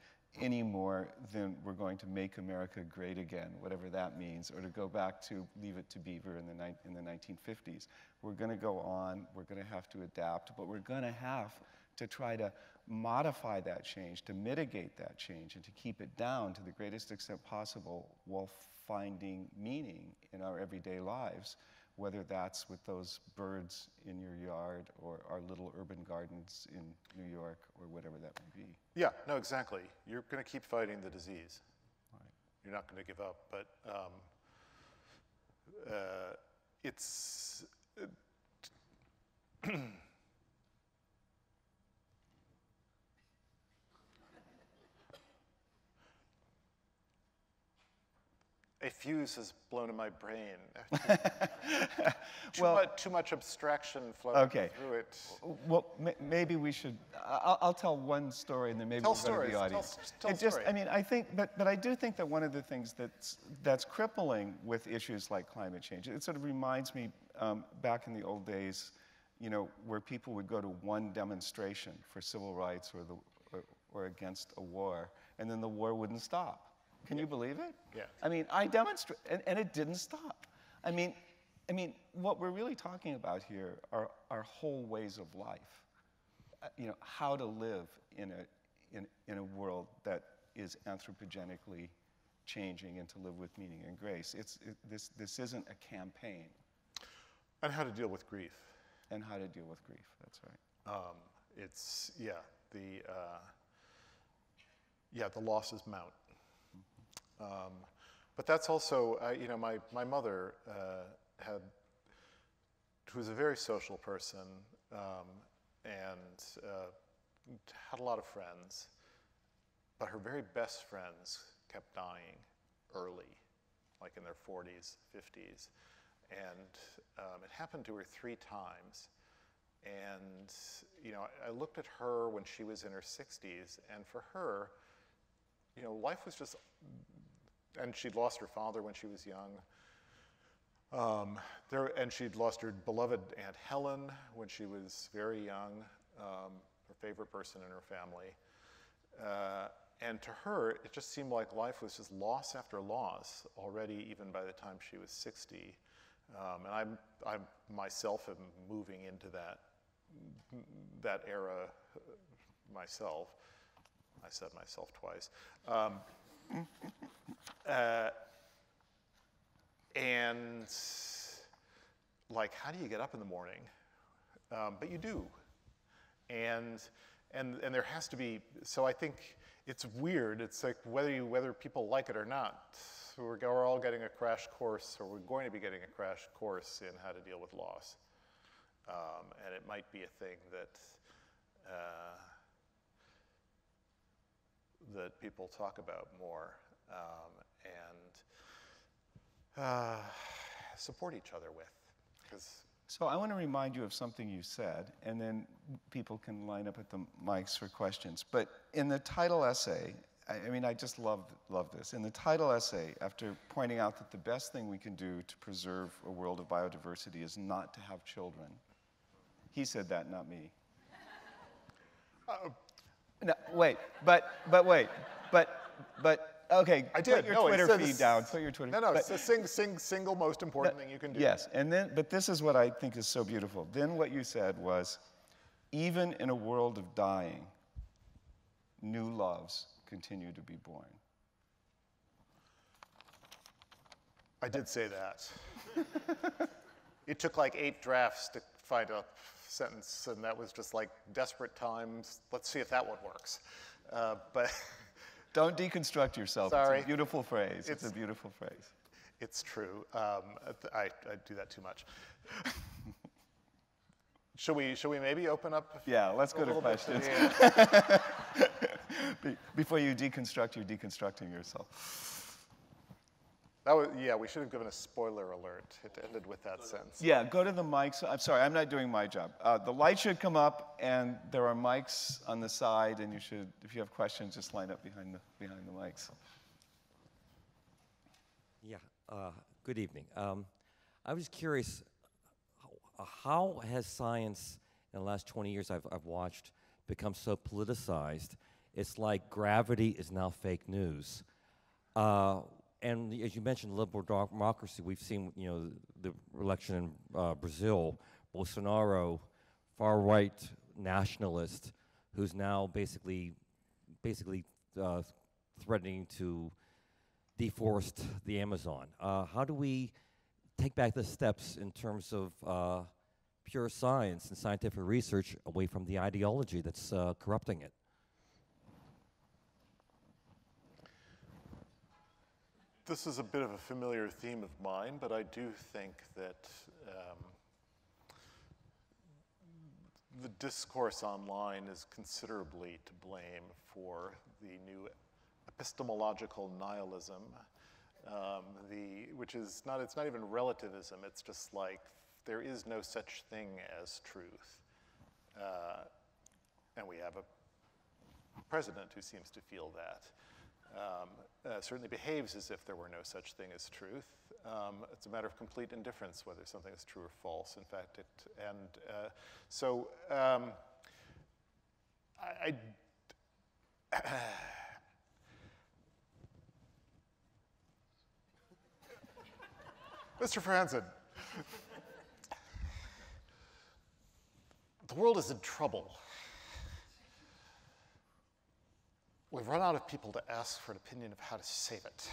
Speaker 2: any more than we're going to make America great again, whatever that means, or to go back to Leave It to Beaver in the 1950s. We're going to go on, we're going to have to adapt, but we're going to have to try to modify that change, to mitigate that change, and to keep it down to the greatest extent possible while finding meaning in our everyday lives, whether that's with those birds in your yard or our little urban gardens in New York or whatever that may be.
Speaker 1: Yeah, no, exactly. You're going to keep fighting the disease. Right. You're not going to give up, but it's... A fuse has blown in my brain. Too much abstraction flowing through it.
Speaker 2: Well, maybe we should. I'll tell one story, and then maybe we'll go to the audience.
Speaker 1: Tell stories.
Speaker 2: I mean, I think, but I do think that one of the things that's crippling with issues like climate change, it sort of reminds me back in the old days, you know, where people would go to one demonstration for civil rights or against a war, and then the war wouldn't stop. Can you believe it?
Speaker 1: Yeah.
Speaker 2: I mean, I demonstrate, and it didn't stop. I mean, what we're really talking about here are whole ways of life. You know, how to live in a world that is anthropogenically changing and to live with meaning and grace. This isn't a campaign.
Speaker 1: And how to deal with grief.
Speaker 2: And how to deal with grief. That's right.
Speaker 1: The losses mount. But that's also, you know, my mother who was a very social person and had a lot of friends, but her very best friends kept dying early, like in their 40s, 50s. And it happened to her 3 times. And, you know, I looked at her when she was in her 60s, and for her, you know, life was just... And she'd lost her father when she was young. And she'd lost her beloved Aunt Helen when she was very young, her favorite person in her family. And to her, it just seemed like life was just loss after loss already, even by the time she was 60. And I myself am moving into that era myself. I said myself twice. And like, how do you get up in the morning? But you do. And there has to be, so I think it's weird. It's like whether people like it or not, we're all getting a crash course, or we're going to be getting a crash course in how to deal with loss. And it might be a thing that people talk about more and support each other with.
Speaker 2: So I want to remind you of something you said, and then people can line up at the mics for questions. But in the title essay, I mean, I just love this. In the title essay, after pointing out that the best thing we can do to preserve a world of biodiversity is not to have children, he said that, not me. No, wait, but okay.
Speaker 1: I did.
Speaker 2: Put your Twitter feed down. Put your Twitter.
Speaker 1: No. It's the single most important thing you can do.
Speaker 2: Yes, but this is what I think is so beautiful. Then what you said was, even in a world of dying, new loves continue to be born.
Speaker 1: I did say that. It took like 8 drafts to find a sentence, and that was just like desperate times. Let's see if that one works. But
Speaker 2: Don't deconstruct yourself.
Speaker 1: Sorry.
Speaker 2: It's a beautiful phrase. It's a beautiful phrase.
Speaker 1: It's true. I do that too much. Shall we maybe open up?
Speaker 2: Yeah, let's go to
Speaker 1: little bit
Speaker 2: questions.
Speaker 1: yeah.
Speaker 2: Before you deconstruct, you're deconstructing yourself.
Speaker 1: Yeah, we should have given a spoiler alert. It ended with that sentence.
Speaker 2: Yeah, go to the mics. I'm sorry, I'm not doing my job. The light should come up, and there are mics on the side, and you should, if you have questions, just line up behind the mics.
Speaker 3: Yeah, good evening. I was curious, how has science in the last 20 years I've watched become so politicized? It's like gravity is now fake news. And as you mentioned, liberal democracy, we've seen, the election in Brazil, Bolsonaro, far-right nationalist, who's now basically threatening to deforest the Amazon. How do we take back the steps in terms of pure science and scientific research away from the ideology that's corrupting it?
Speaker 1: This is a bit of a familiar theme of mine, but I do think that the discourse online is considerably to blame for the new epistemological nihilism, which is not, it's not even relativism, it's just like there is no such thing as truth. And we have a president who seems to feel that. Certainly behaves as if there were no such thing as truth. It's a matter of complete indifference whether something is true or false. In fact, Mr. Franzen, the world is in trouble. We've run out of people to ask for an opinion of how to save it.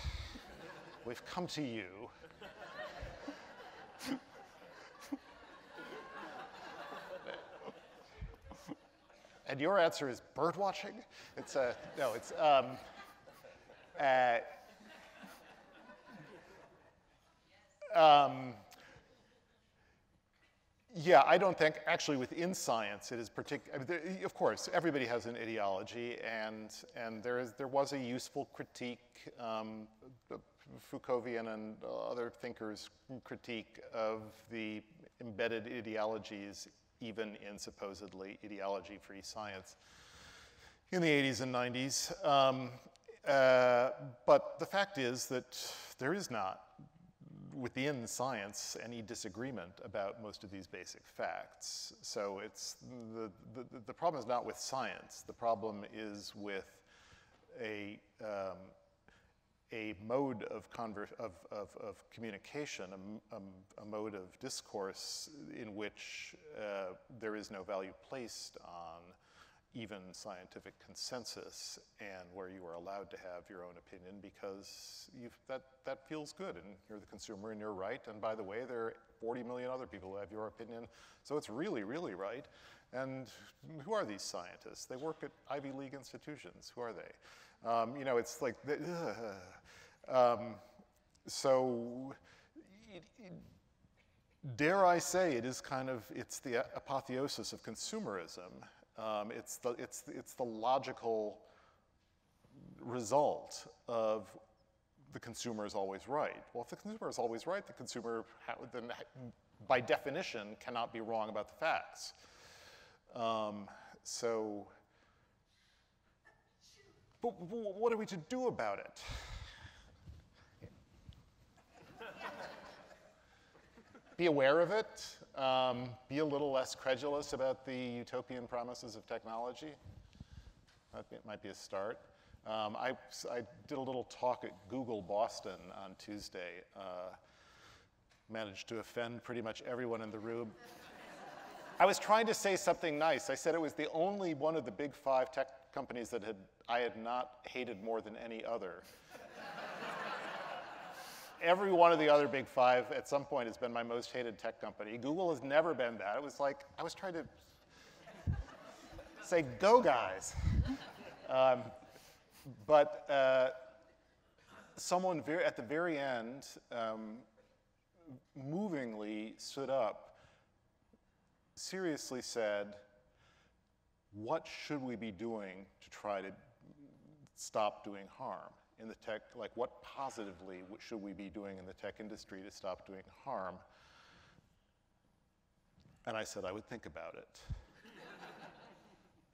Speaker 1: We've come to you. And your answer is bird watching? It's no, it's yeah, I don't think, actually within science, it is particular. I mean, of course, everybody has an ideology, and there was a useful critique, Foucaultian and other thinkers' critique of the embedded ideologies, even in supposedly ideology-free science in the 80s and 90s. But the fact is that there is not, within science, any disagreement about most of these basic facts. So it's the problem is not with science. The problem is with a mode of communication, a mode of discourse in which there is no value placed on even scientific consensus, and where you are allowed to have your own opinion because that feels good, and you're the consumer and you're right, and by the way, there are 40 million other people who have your opinion, so it's really, really right. And who are these scientists? They work at Ivy League institutions. Who are they? You know, it's like, so dare I say it is kind of, it's the apotheosis of consumerism. It's the logical result of the consumer is always right. Well, if the consumer is always right, the consumer then by definition cannot be wrong about the facts. But what are we to do about it? Be aware of it. Be a little less credulous about the utopian promises of technology. That might be a start. I did a little talk at Google Boston on Tuesday. Managed to offend pretty much everyone in the room. I was trying to say something nice. I said it was the only one of the big 5 tech companies that I had not hated more than any other. Every one of the other big 5 at some point has been my most hated tech company. Google has never been that. It was like, I was trying to say, go guys. But someone at the very end movingly stood up, seriously said, what should we be doing to try to stop doing harm in the tech, like what positively should we be doing in the tech industry to stop doing harm? And I said I would think about it.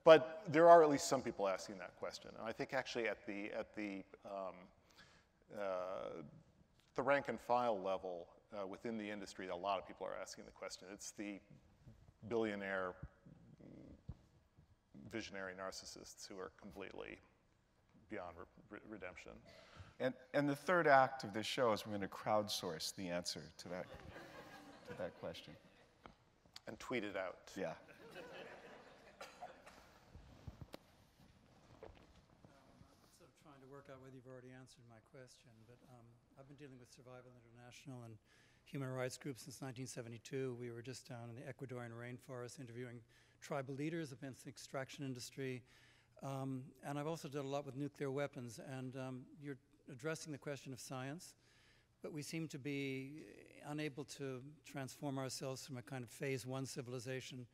Speaker 1: But there are at least some people asking that question. And I think actually at the rank and file level within the industry, a lot of people are asking the question. It's the billionaire visionary narcissists who are completely beyond redemption.
Speaker 2: And the third act of this show is we're going to crowdsource the answer to that question.
Speaker 1: And tweet it out.
Speaker 2: Yeah.
Speaker 4: Sort of trying to work out whether you've already answered my question, but I've been dealing with Survival International and human rights groups since 1972. We were just down in the Ecuadorian rainforest interviewing tribal leaders against the extraction industry. And I've also done a lot with nuclear weapons. And you're addressing the question of science, but we seem to be unable to transform ourselves from a kind of phase 1 civilization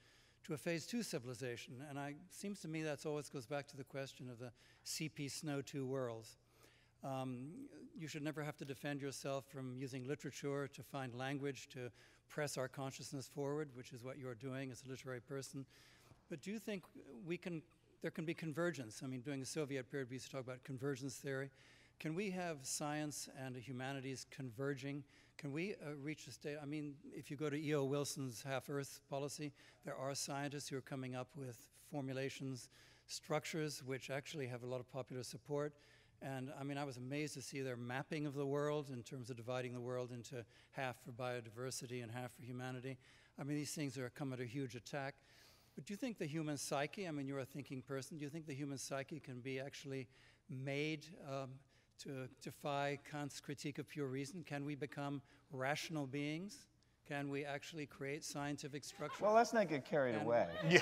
Speaker 4: to a phase 2 civilization. And it seems to me that always goes back to the question of the CP Snow 2 worlds. You should never have to defend yourself from using literature to find language to press our consciousness forward, which is what you're doing as a literary person. But do you think there can be convergence? I mean, during the Soviet period, we used to talk about convergence theory. Can we have science and the humanities converging? Can we reach a state? I mean, if you go to E.O. Wilson's half-Earth policy, there are scientists who are coming up with formulations, structures, which actually have a lot of popular support. And I mean, I was amazed to see their mapping of the world in terms of dividing the world into half for biodiversity and half for humanity. I mean, these things are come under huge attack. But do you think the human psyche, I mean, you're a thinking person, do you think the human psyche can be actually made to defy Kant's critique of pure reason? Can we become rational beings? Can we actually create scientific structure?
Speaker 2: Well, let's not get carried away.
Speaker 1: Yeah.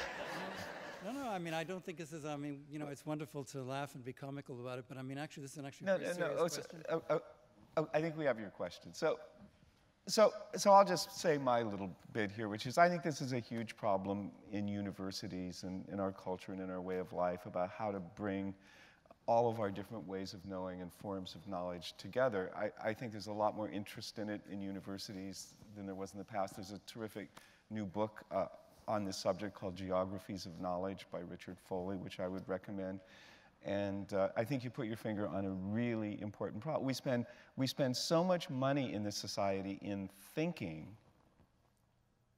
Speaker 4: No, I mean, I don't think this is, I mean, you know, it's wonderful to laugh and be comical about it, but I mean, actually, this is an actually pretty serious question.
Speaker 2: I think we have your question. So I'll just say my little bit here, which is I think this is a huge problem in universities and in our culture and in our way of life about how to bring all of our different ways of knowing and forms of knowledge together. I think there's a lot more interest in it in universities than there was in the past. There's a terrific new book on this subject called Geographies of Knowledge by Richard Foley, which I would recommend. And I think you put your finger on a really important problem. We spend so much money in this society in thinking,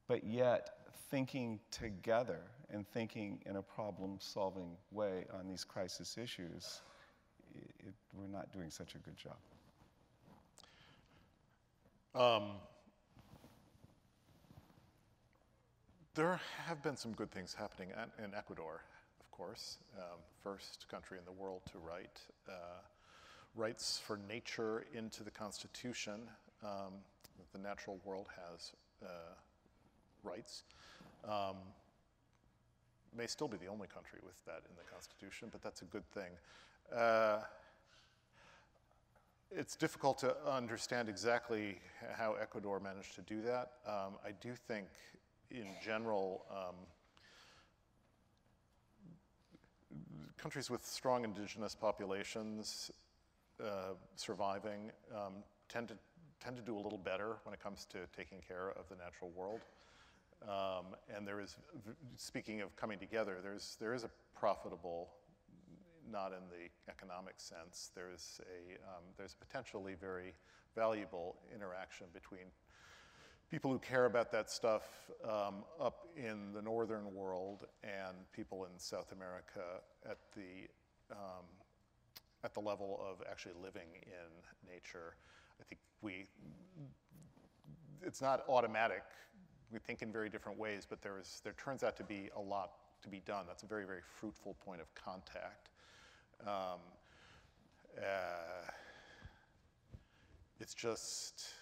Speaker 2: but yet thinking together and thinking in a problem-solving way on these crisis issues, we're not doing such a good job.
Speaker 1: There have been some good things happening in Ecuador, of course. First country in the world to write rights for nature into the Constitution. The natural world has rights. May still be the only country with that in the Constitution, but that's a good thing. It's difficult to understand exactly how Ecuador managed to do that. I do think, in general, countries with strong indigenous populations surviving tend to do a little better when it comes to taking care of the natural world. And there is, speaking of coming together, there is a profitable, not in the economic sense, there's potentially very valuable interaction between people who care about that stuff up in the northern world and people in South America at the level of actually living in nature. I think it's not automatic. We think in very different ways, but there turns out to be a lot to be done. That's a very, very fruitful point of contact. It's just,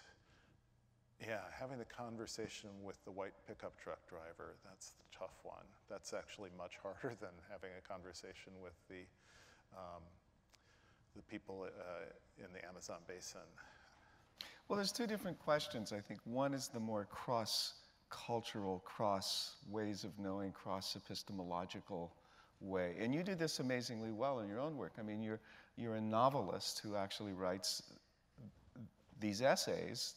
Speaker 1: yeah, having the conversation with the white pickup truck driver, that's the tough one. That's actually much harder than having a conversation with the the people in the Amazon basin.
Speaker 2: Well, there's two different questions, I think. One is the more cross-cultural, cross ways of knowing, cross-epistemological way. And you do this amazingly well in your own work. I mean, you're a novelist who actually writes these essays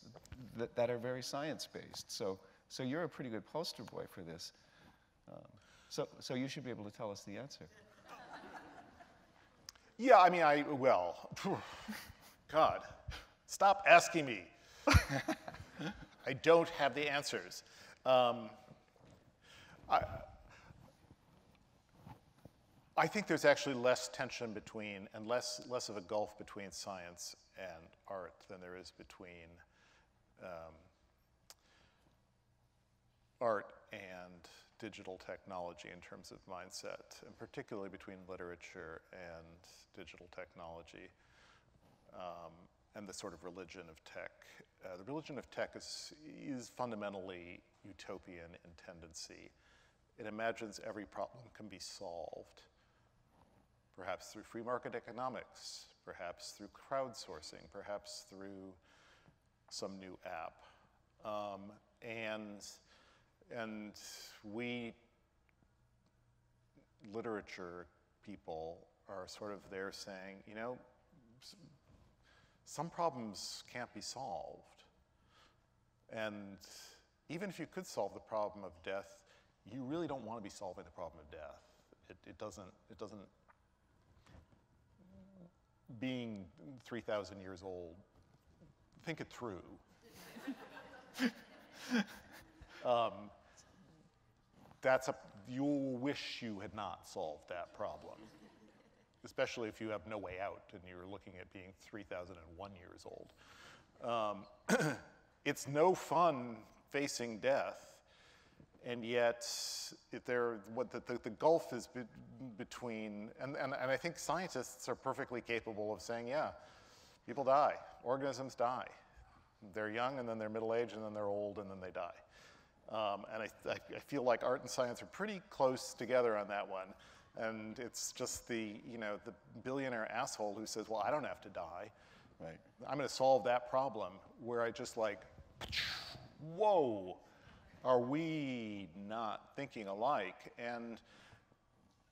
Speaker 2: that are very science-based. So you're a pretty good poster boy for this. So you should be able to tell us the answer.
Speaker 1: Yeah, I mean, well, God, stop asking me. I don't have the answers. I think there's actually less tension between, and less of a gulf between science and art than there is between art and digital technology in terms of mindset, and particularly between literature and digital technology, and the sort of religion of tech. The religion of tech is fundamentally utopian in tendency. It imagines every problem can be solved, perhaps through free market economics, perhaps through crowdsourcing, perhaps through some new app. And we literature people are sort of there saying, you know, some problems can't be solved. And even if you could solve the problem of death, you really don't want to be solving the problem of death. It doesn't, being 3,000 years old, think it through. You'll wish you had not solved that problem, especially if you have no way out and you're looking at being 3,001 years old. It's no fun facing death, and yet the gulf is between, and I think scientists are perfectly capable of saying, yeah, people die, organisms die. They're young, and then they're middle-aged, and then they're old, and then they die. And I feel like art and science are pretty close together on that one. And it's just the billionaire asshole who says, well, I don't have to die. Right. I'm going to solve that problem, where I just like, whoa, are we not thinking alike? And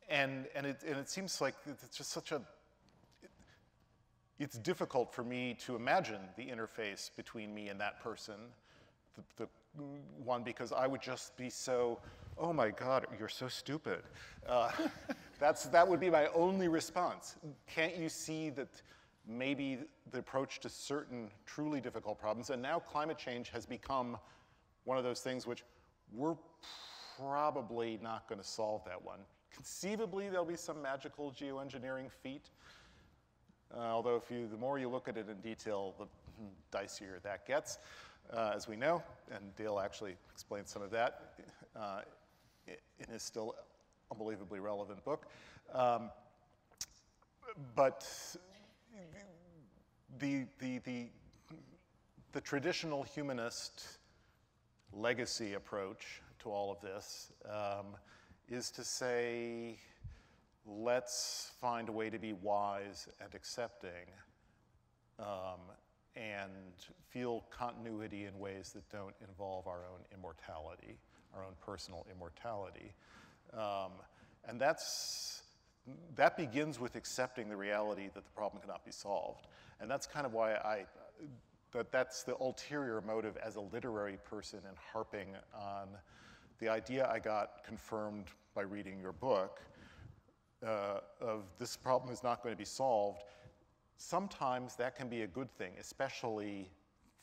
Speaker 1: it seems like it's just such a, it's difficult for me to imagine the interface between me and that person, the one, because I would just be so, oh my God, you're so stupid. That would be my only response. Can't you see that maybe the approach to certain truly difficult problems, and now climate change has become one of those things which we're probably not going to solve that one. Conceivably, there'll be some magical geoengineering feat, although the more you look at it in detail, the dicier that gets, as we know, and Dale actually explained some of that in his still unbelievably relevant book. But the traditional humanist legacy approach to all of this is to say, let's find a way to be wise and accepting and feel continuity in ways that don't involve our own immortality, our own personal immortality. And that begins with accepting the reality that the problem cannot be solved. And that's kind of why that's the ulterior motive as a literary person and harping on the idea I got confirmed by reading your book of this problem is not going to be solved. Sometimes that can be a good thing, especially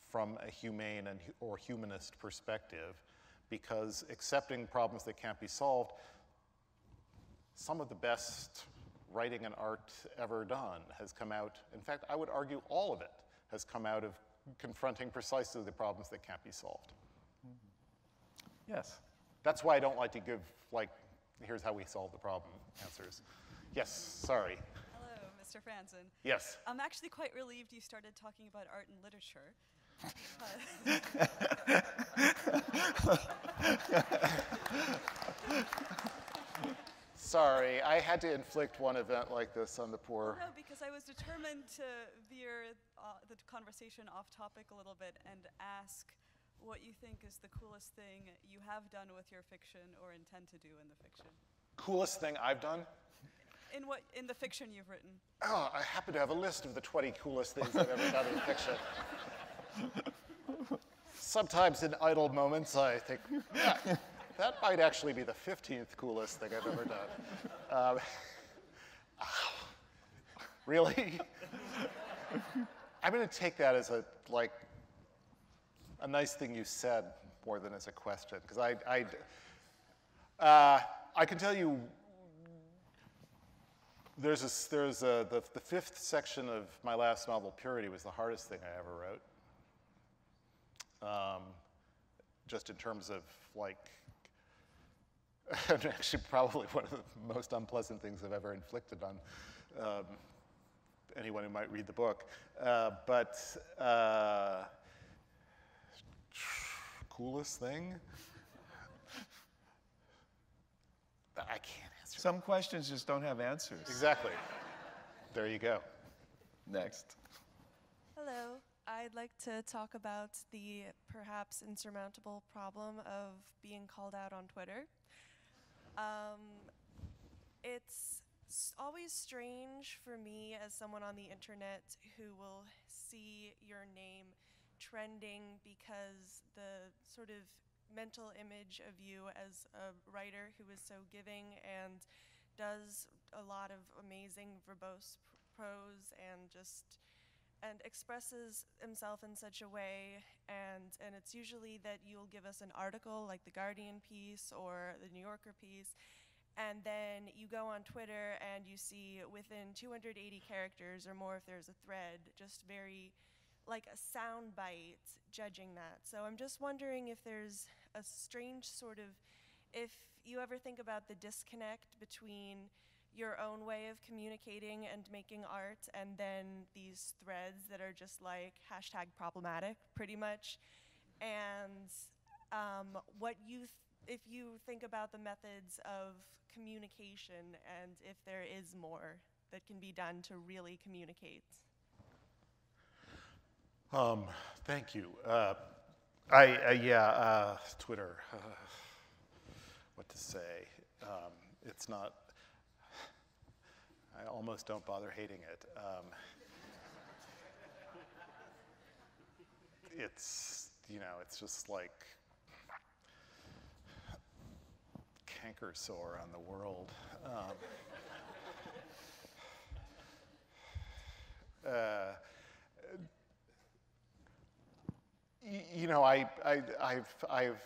Speaker 1: from a humane or humanist perspective, because accepting problems that can't be solved, some of the best writing and art ever done has come out, in fact, I would argue all of it has come out of confronting precisely the problems that can't be solved.
Speaker 2: Yes.
Speaker 1: That's why I don't like to give, like, here's how we solve the problem answers. Yes, sorry.
Speaker 5: Hello, Mr. Franzen.
Speaker 1: Yes.
Speaker 5: I'm actually quite relieved you started talking about art and literature.
Speaker 1: Sorry, sorry. I had to inflict one event like this on the poor.
Speaker 5: No, because I was determined to veer the conversation off topic a little bit and ask what you think is the coolest thing you have done with your fiction or intend to do in the fiction.
Speaker 1: Coolest thing I've done?
Speaker 5: In the fiction you've written.
Speaker 1: Oh, I happen to have a list of the 20 coolest things I've ever done in fiction. Sometimes in idle moments, I think, yeah, that might actually be the 15th coolest thing I've ever done. Really? I'm going to take that as a nice thing you said more than as a question, because I can tell you the fifth section of my last novel, Purity, was the hardest thing I ever wrote. Just in terms of actually probably one of the most unpleasant things I've ever inflicted on anyone who might read the book. Coolest thing? I can't answer.
Speaker 2: Some questions just don't have answers.
Speaker 1: Exactly. There you go.
Speaker 2: Next.
Speaker 6: Hello. I'd like to talk about the perhaps insurmountable problem of being called out on Twitter. It's always strange for me as someone on the internet who will see your name trending because the sort of mental image of you as a writer who is so giving and does a lot of amazing verbose prose and expresses himself in such a way, and it's usually that you'll give us an article like the Guardian piece or the New Yorker piece, and then you go on Twitter and you see within 280 characters or more if there's a thread, just very like a sound bite judging that. So I'm just wondering if there's a strange sort of, if you ever think about the disconnect between your own way of communicating and making art and then these threads that are just like #problematic pretty much, and if you think about the methods of communication and if there is more that can be done to really communicate.
Speaker 1: Thank you. Twitter. What to say? It's not. I almost don't bother hating it. It's just like canker sore on the world.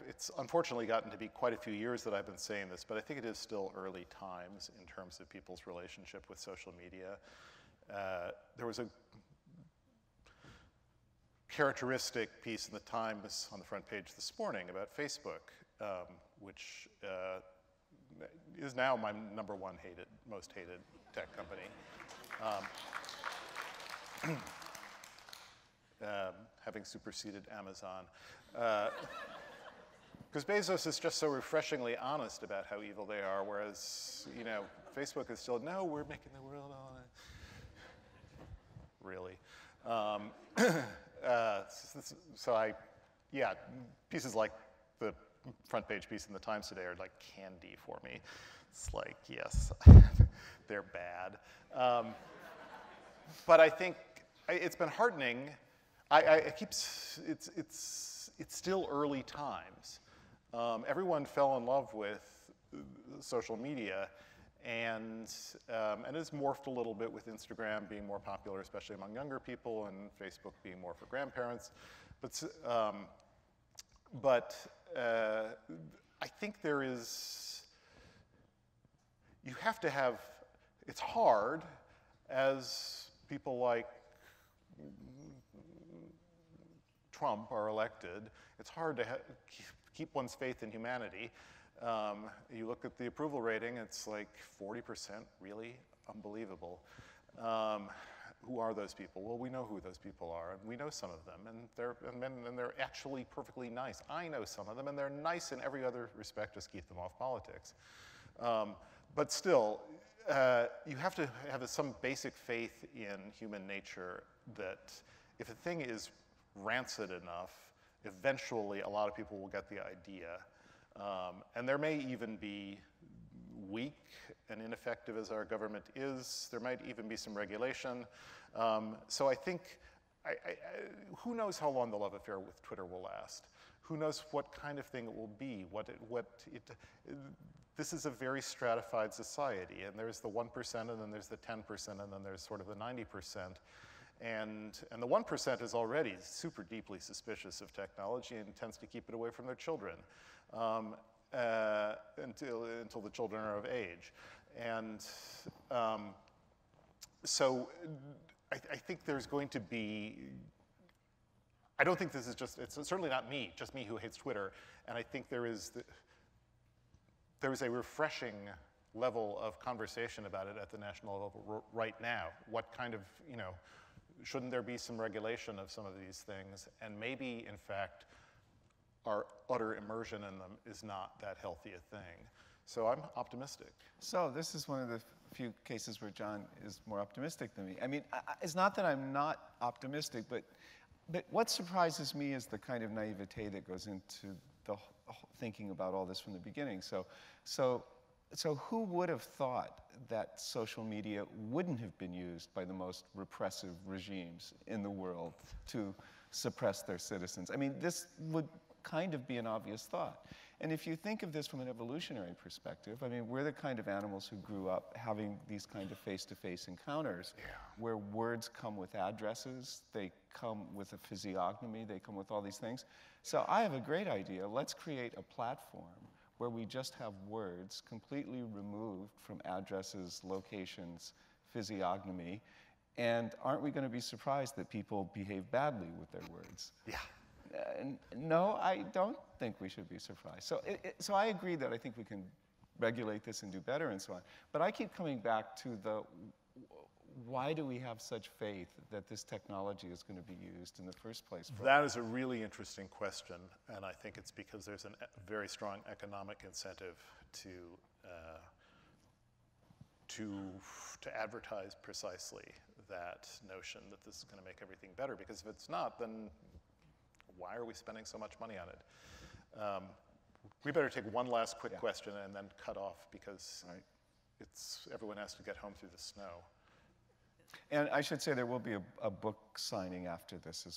Speaker 1: It's unfortunately gotten to be quite a few years that I've been saying this, but I think it is still early times in terms of people's relationship with social media. There was a characteristic piece in the Times on the front page this morning about Facebook, which is now my number one most hated tech company. Having superseded Amazon. Because Bezos is just so refreshingly honest about how evil they are, whereas, Facebook is still, no, we're making the world all really. Pieces like the front page piece in the Times today are like candy for me. It's like, yes, they're bad. But I think it's been heartening. It's still early times. Everyone fell in love with social media, and it's morphed a little bit with Instagram being more popular, especially among younger people, and Facebook being more for grandparents. But I think you have to have. It's hard as people like Trump are elected. It's hard to keep one's faith in humanity. You look at the approval rating, it's like 40%, really unbelievable. Who are those people? Well, we know who those people are, and we know some of them, and they're actually perfectly nice. I know some of them, and they're nice in every other respect, just keep them off politics. But still, you have to have some basic faith in human nature that if a thing is rancid enough, eventually a lot of people will get the idea. And there may even be weak and ineffective as our government is, there might even be some regulation. So I think, who knows how long the love affair with Twitter will last? Who knows what kind of thing it will be? This is a very stratified society, and there's the 1%, and then there's the 10%, and then there's sort of the 90%. And the 1% is already super deeply suspicious of technology and tends to keep it away from their children until the children are of age. And so I think there's going to be, I don't think this is just, it's certainly not me, just me who hates Twitter, and I think there is a refreshing level of conversation about it at the national level right now. What kind of, shouldn't there be some regulation of some of these things? And maybe, in fact, our utter immersion in them is not that healthy a thing. So I'm optimistic.
Speaker 2: So this is one of the few cases where John is more optimistic than me. I mean, it's not that I'm not optimistic, but what surprises me is the kind of naivete that goes into the thinking about all this from the beginning. So who would have thought that social media wouldn't have been used by the most repressive regimes in the world to suppress their citizens? I mean, this would kind of be an obvious thought. And if you think of this from an evolutionary perspective, I mean, we're the kind of animals who grew up having these kind of face-to-face encounters where words come with addresses, they come with a physiognomy, they come with all these things. So I have a great idea. Let's create a platform where we just have words completely removed from addresses, locations, physiognomy, and aren't we going to be surprised that people behave badly with their words?
Speaker 1: Yeah.
Speaker 2: No, I don't think we should be surprised. So I agree that I think we can regulate this and do better and so on. But I keep coming back to why do we have such faith that this technology is going to be used in the first place?
Speaker 1: That is a really interesting question, and I think it's because there's a very strong economic incentive to advertise precisely that notion that this is going to make everything better, because if it's not, then why are we spending so much money on it? We better take one last quick question and then cut off, because everyone has to get home through the snow.
Speaker 2: And I should say there will be a book signing after this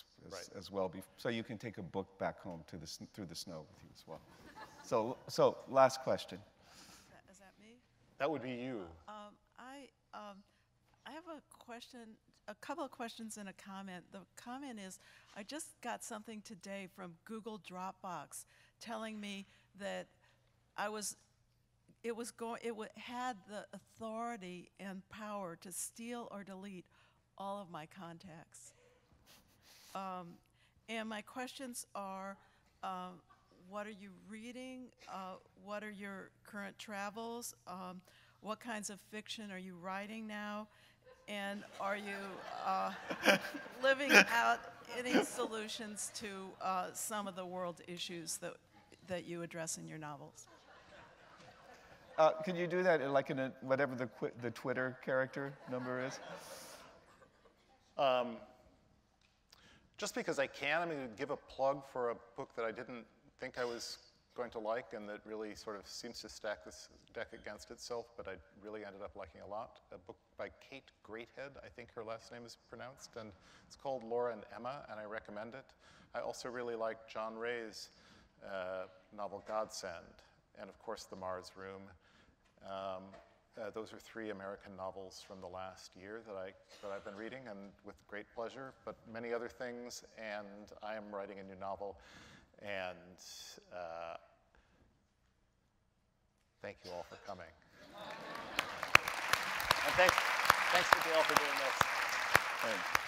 Speaker 2: as well, so you can take a book back home through the snow with you as well. So last question.
Speaker 7: Is that me?
Speaker 1: That would be you.
Speaker 7: I have a question, a couple of questions and a comment. The comment is, I just got something today from Google Dropbox telling me that it had the authority and power to steal or delete all of my contacts. And my questions are, what are you reading? What are your current travels? What kinds of fiction are you writing now? And are you living out any solutions to some of the world issues that you address in your novels?
Speaker 2: Can you do that in whatever the Twitter character number is?
Speaker 1: Just because I can, I'm going to give a plug for a book that I didn't think I was going to like, and that really sort of seems to stack this deck against itself, but I really ended up liking a lot. A book by Kate Greathead, I think her last name is pronounced, and it's called Laura and Emma, and I recommend it. I also really like John Ray's novel Godsend, and of course The Mars Room. Those are 3 American novels from the last year that I've been reading, and with great pleasure, but many other things, and I am writing a new novel, and thank you all for coming. And thanks to Dale for doing this.
Speaker 2: Thanks.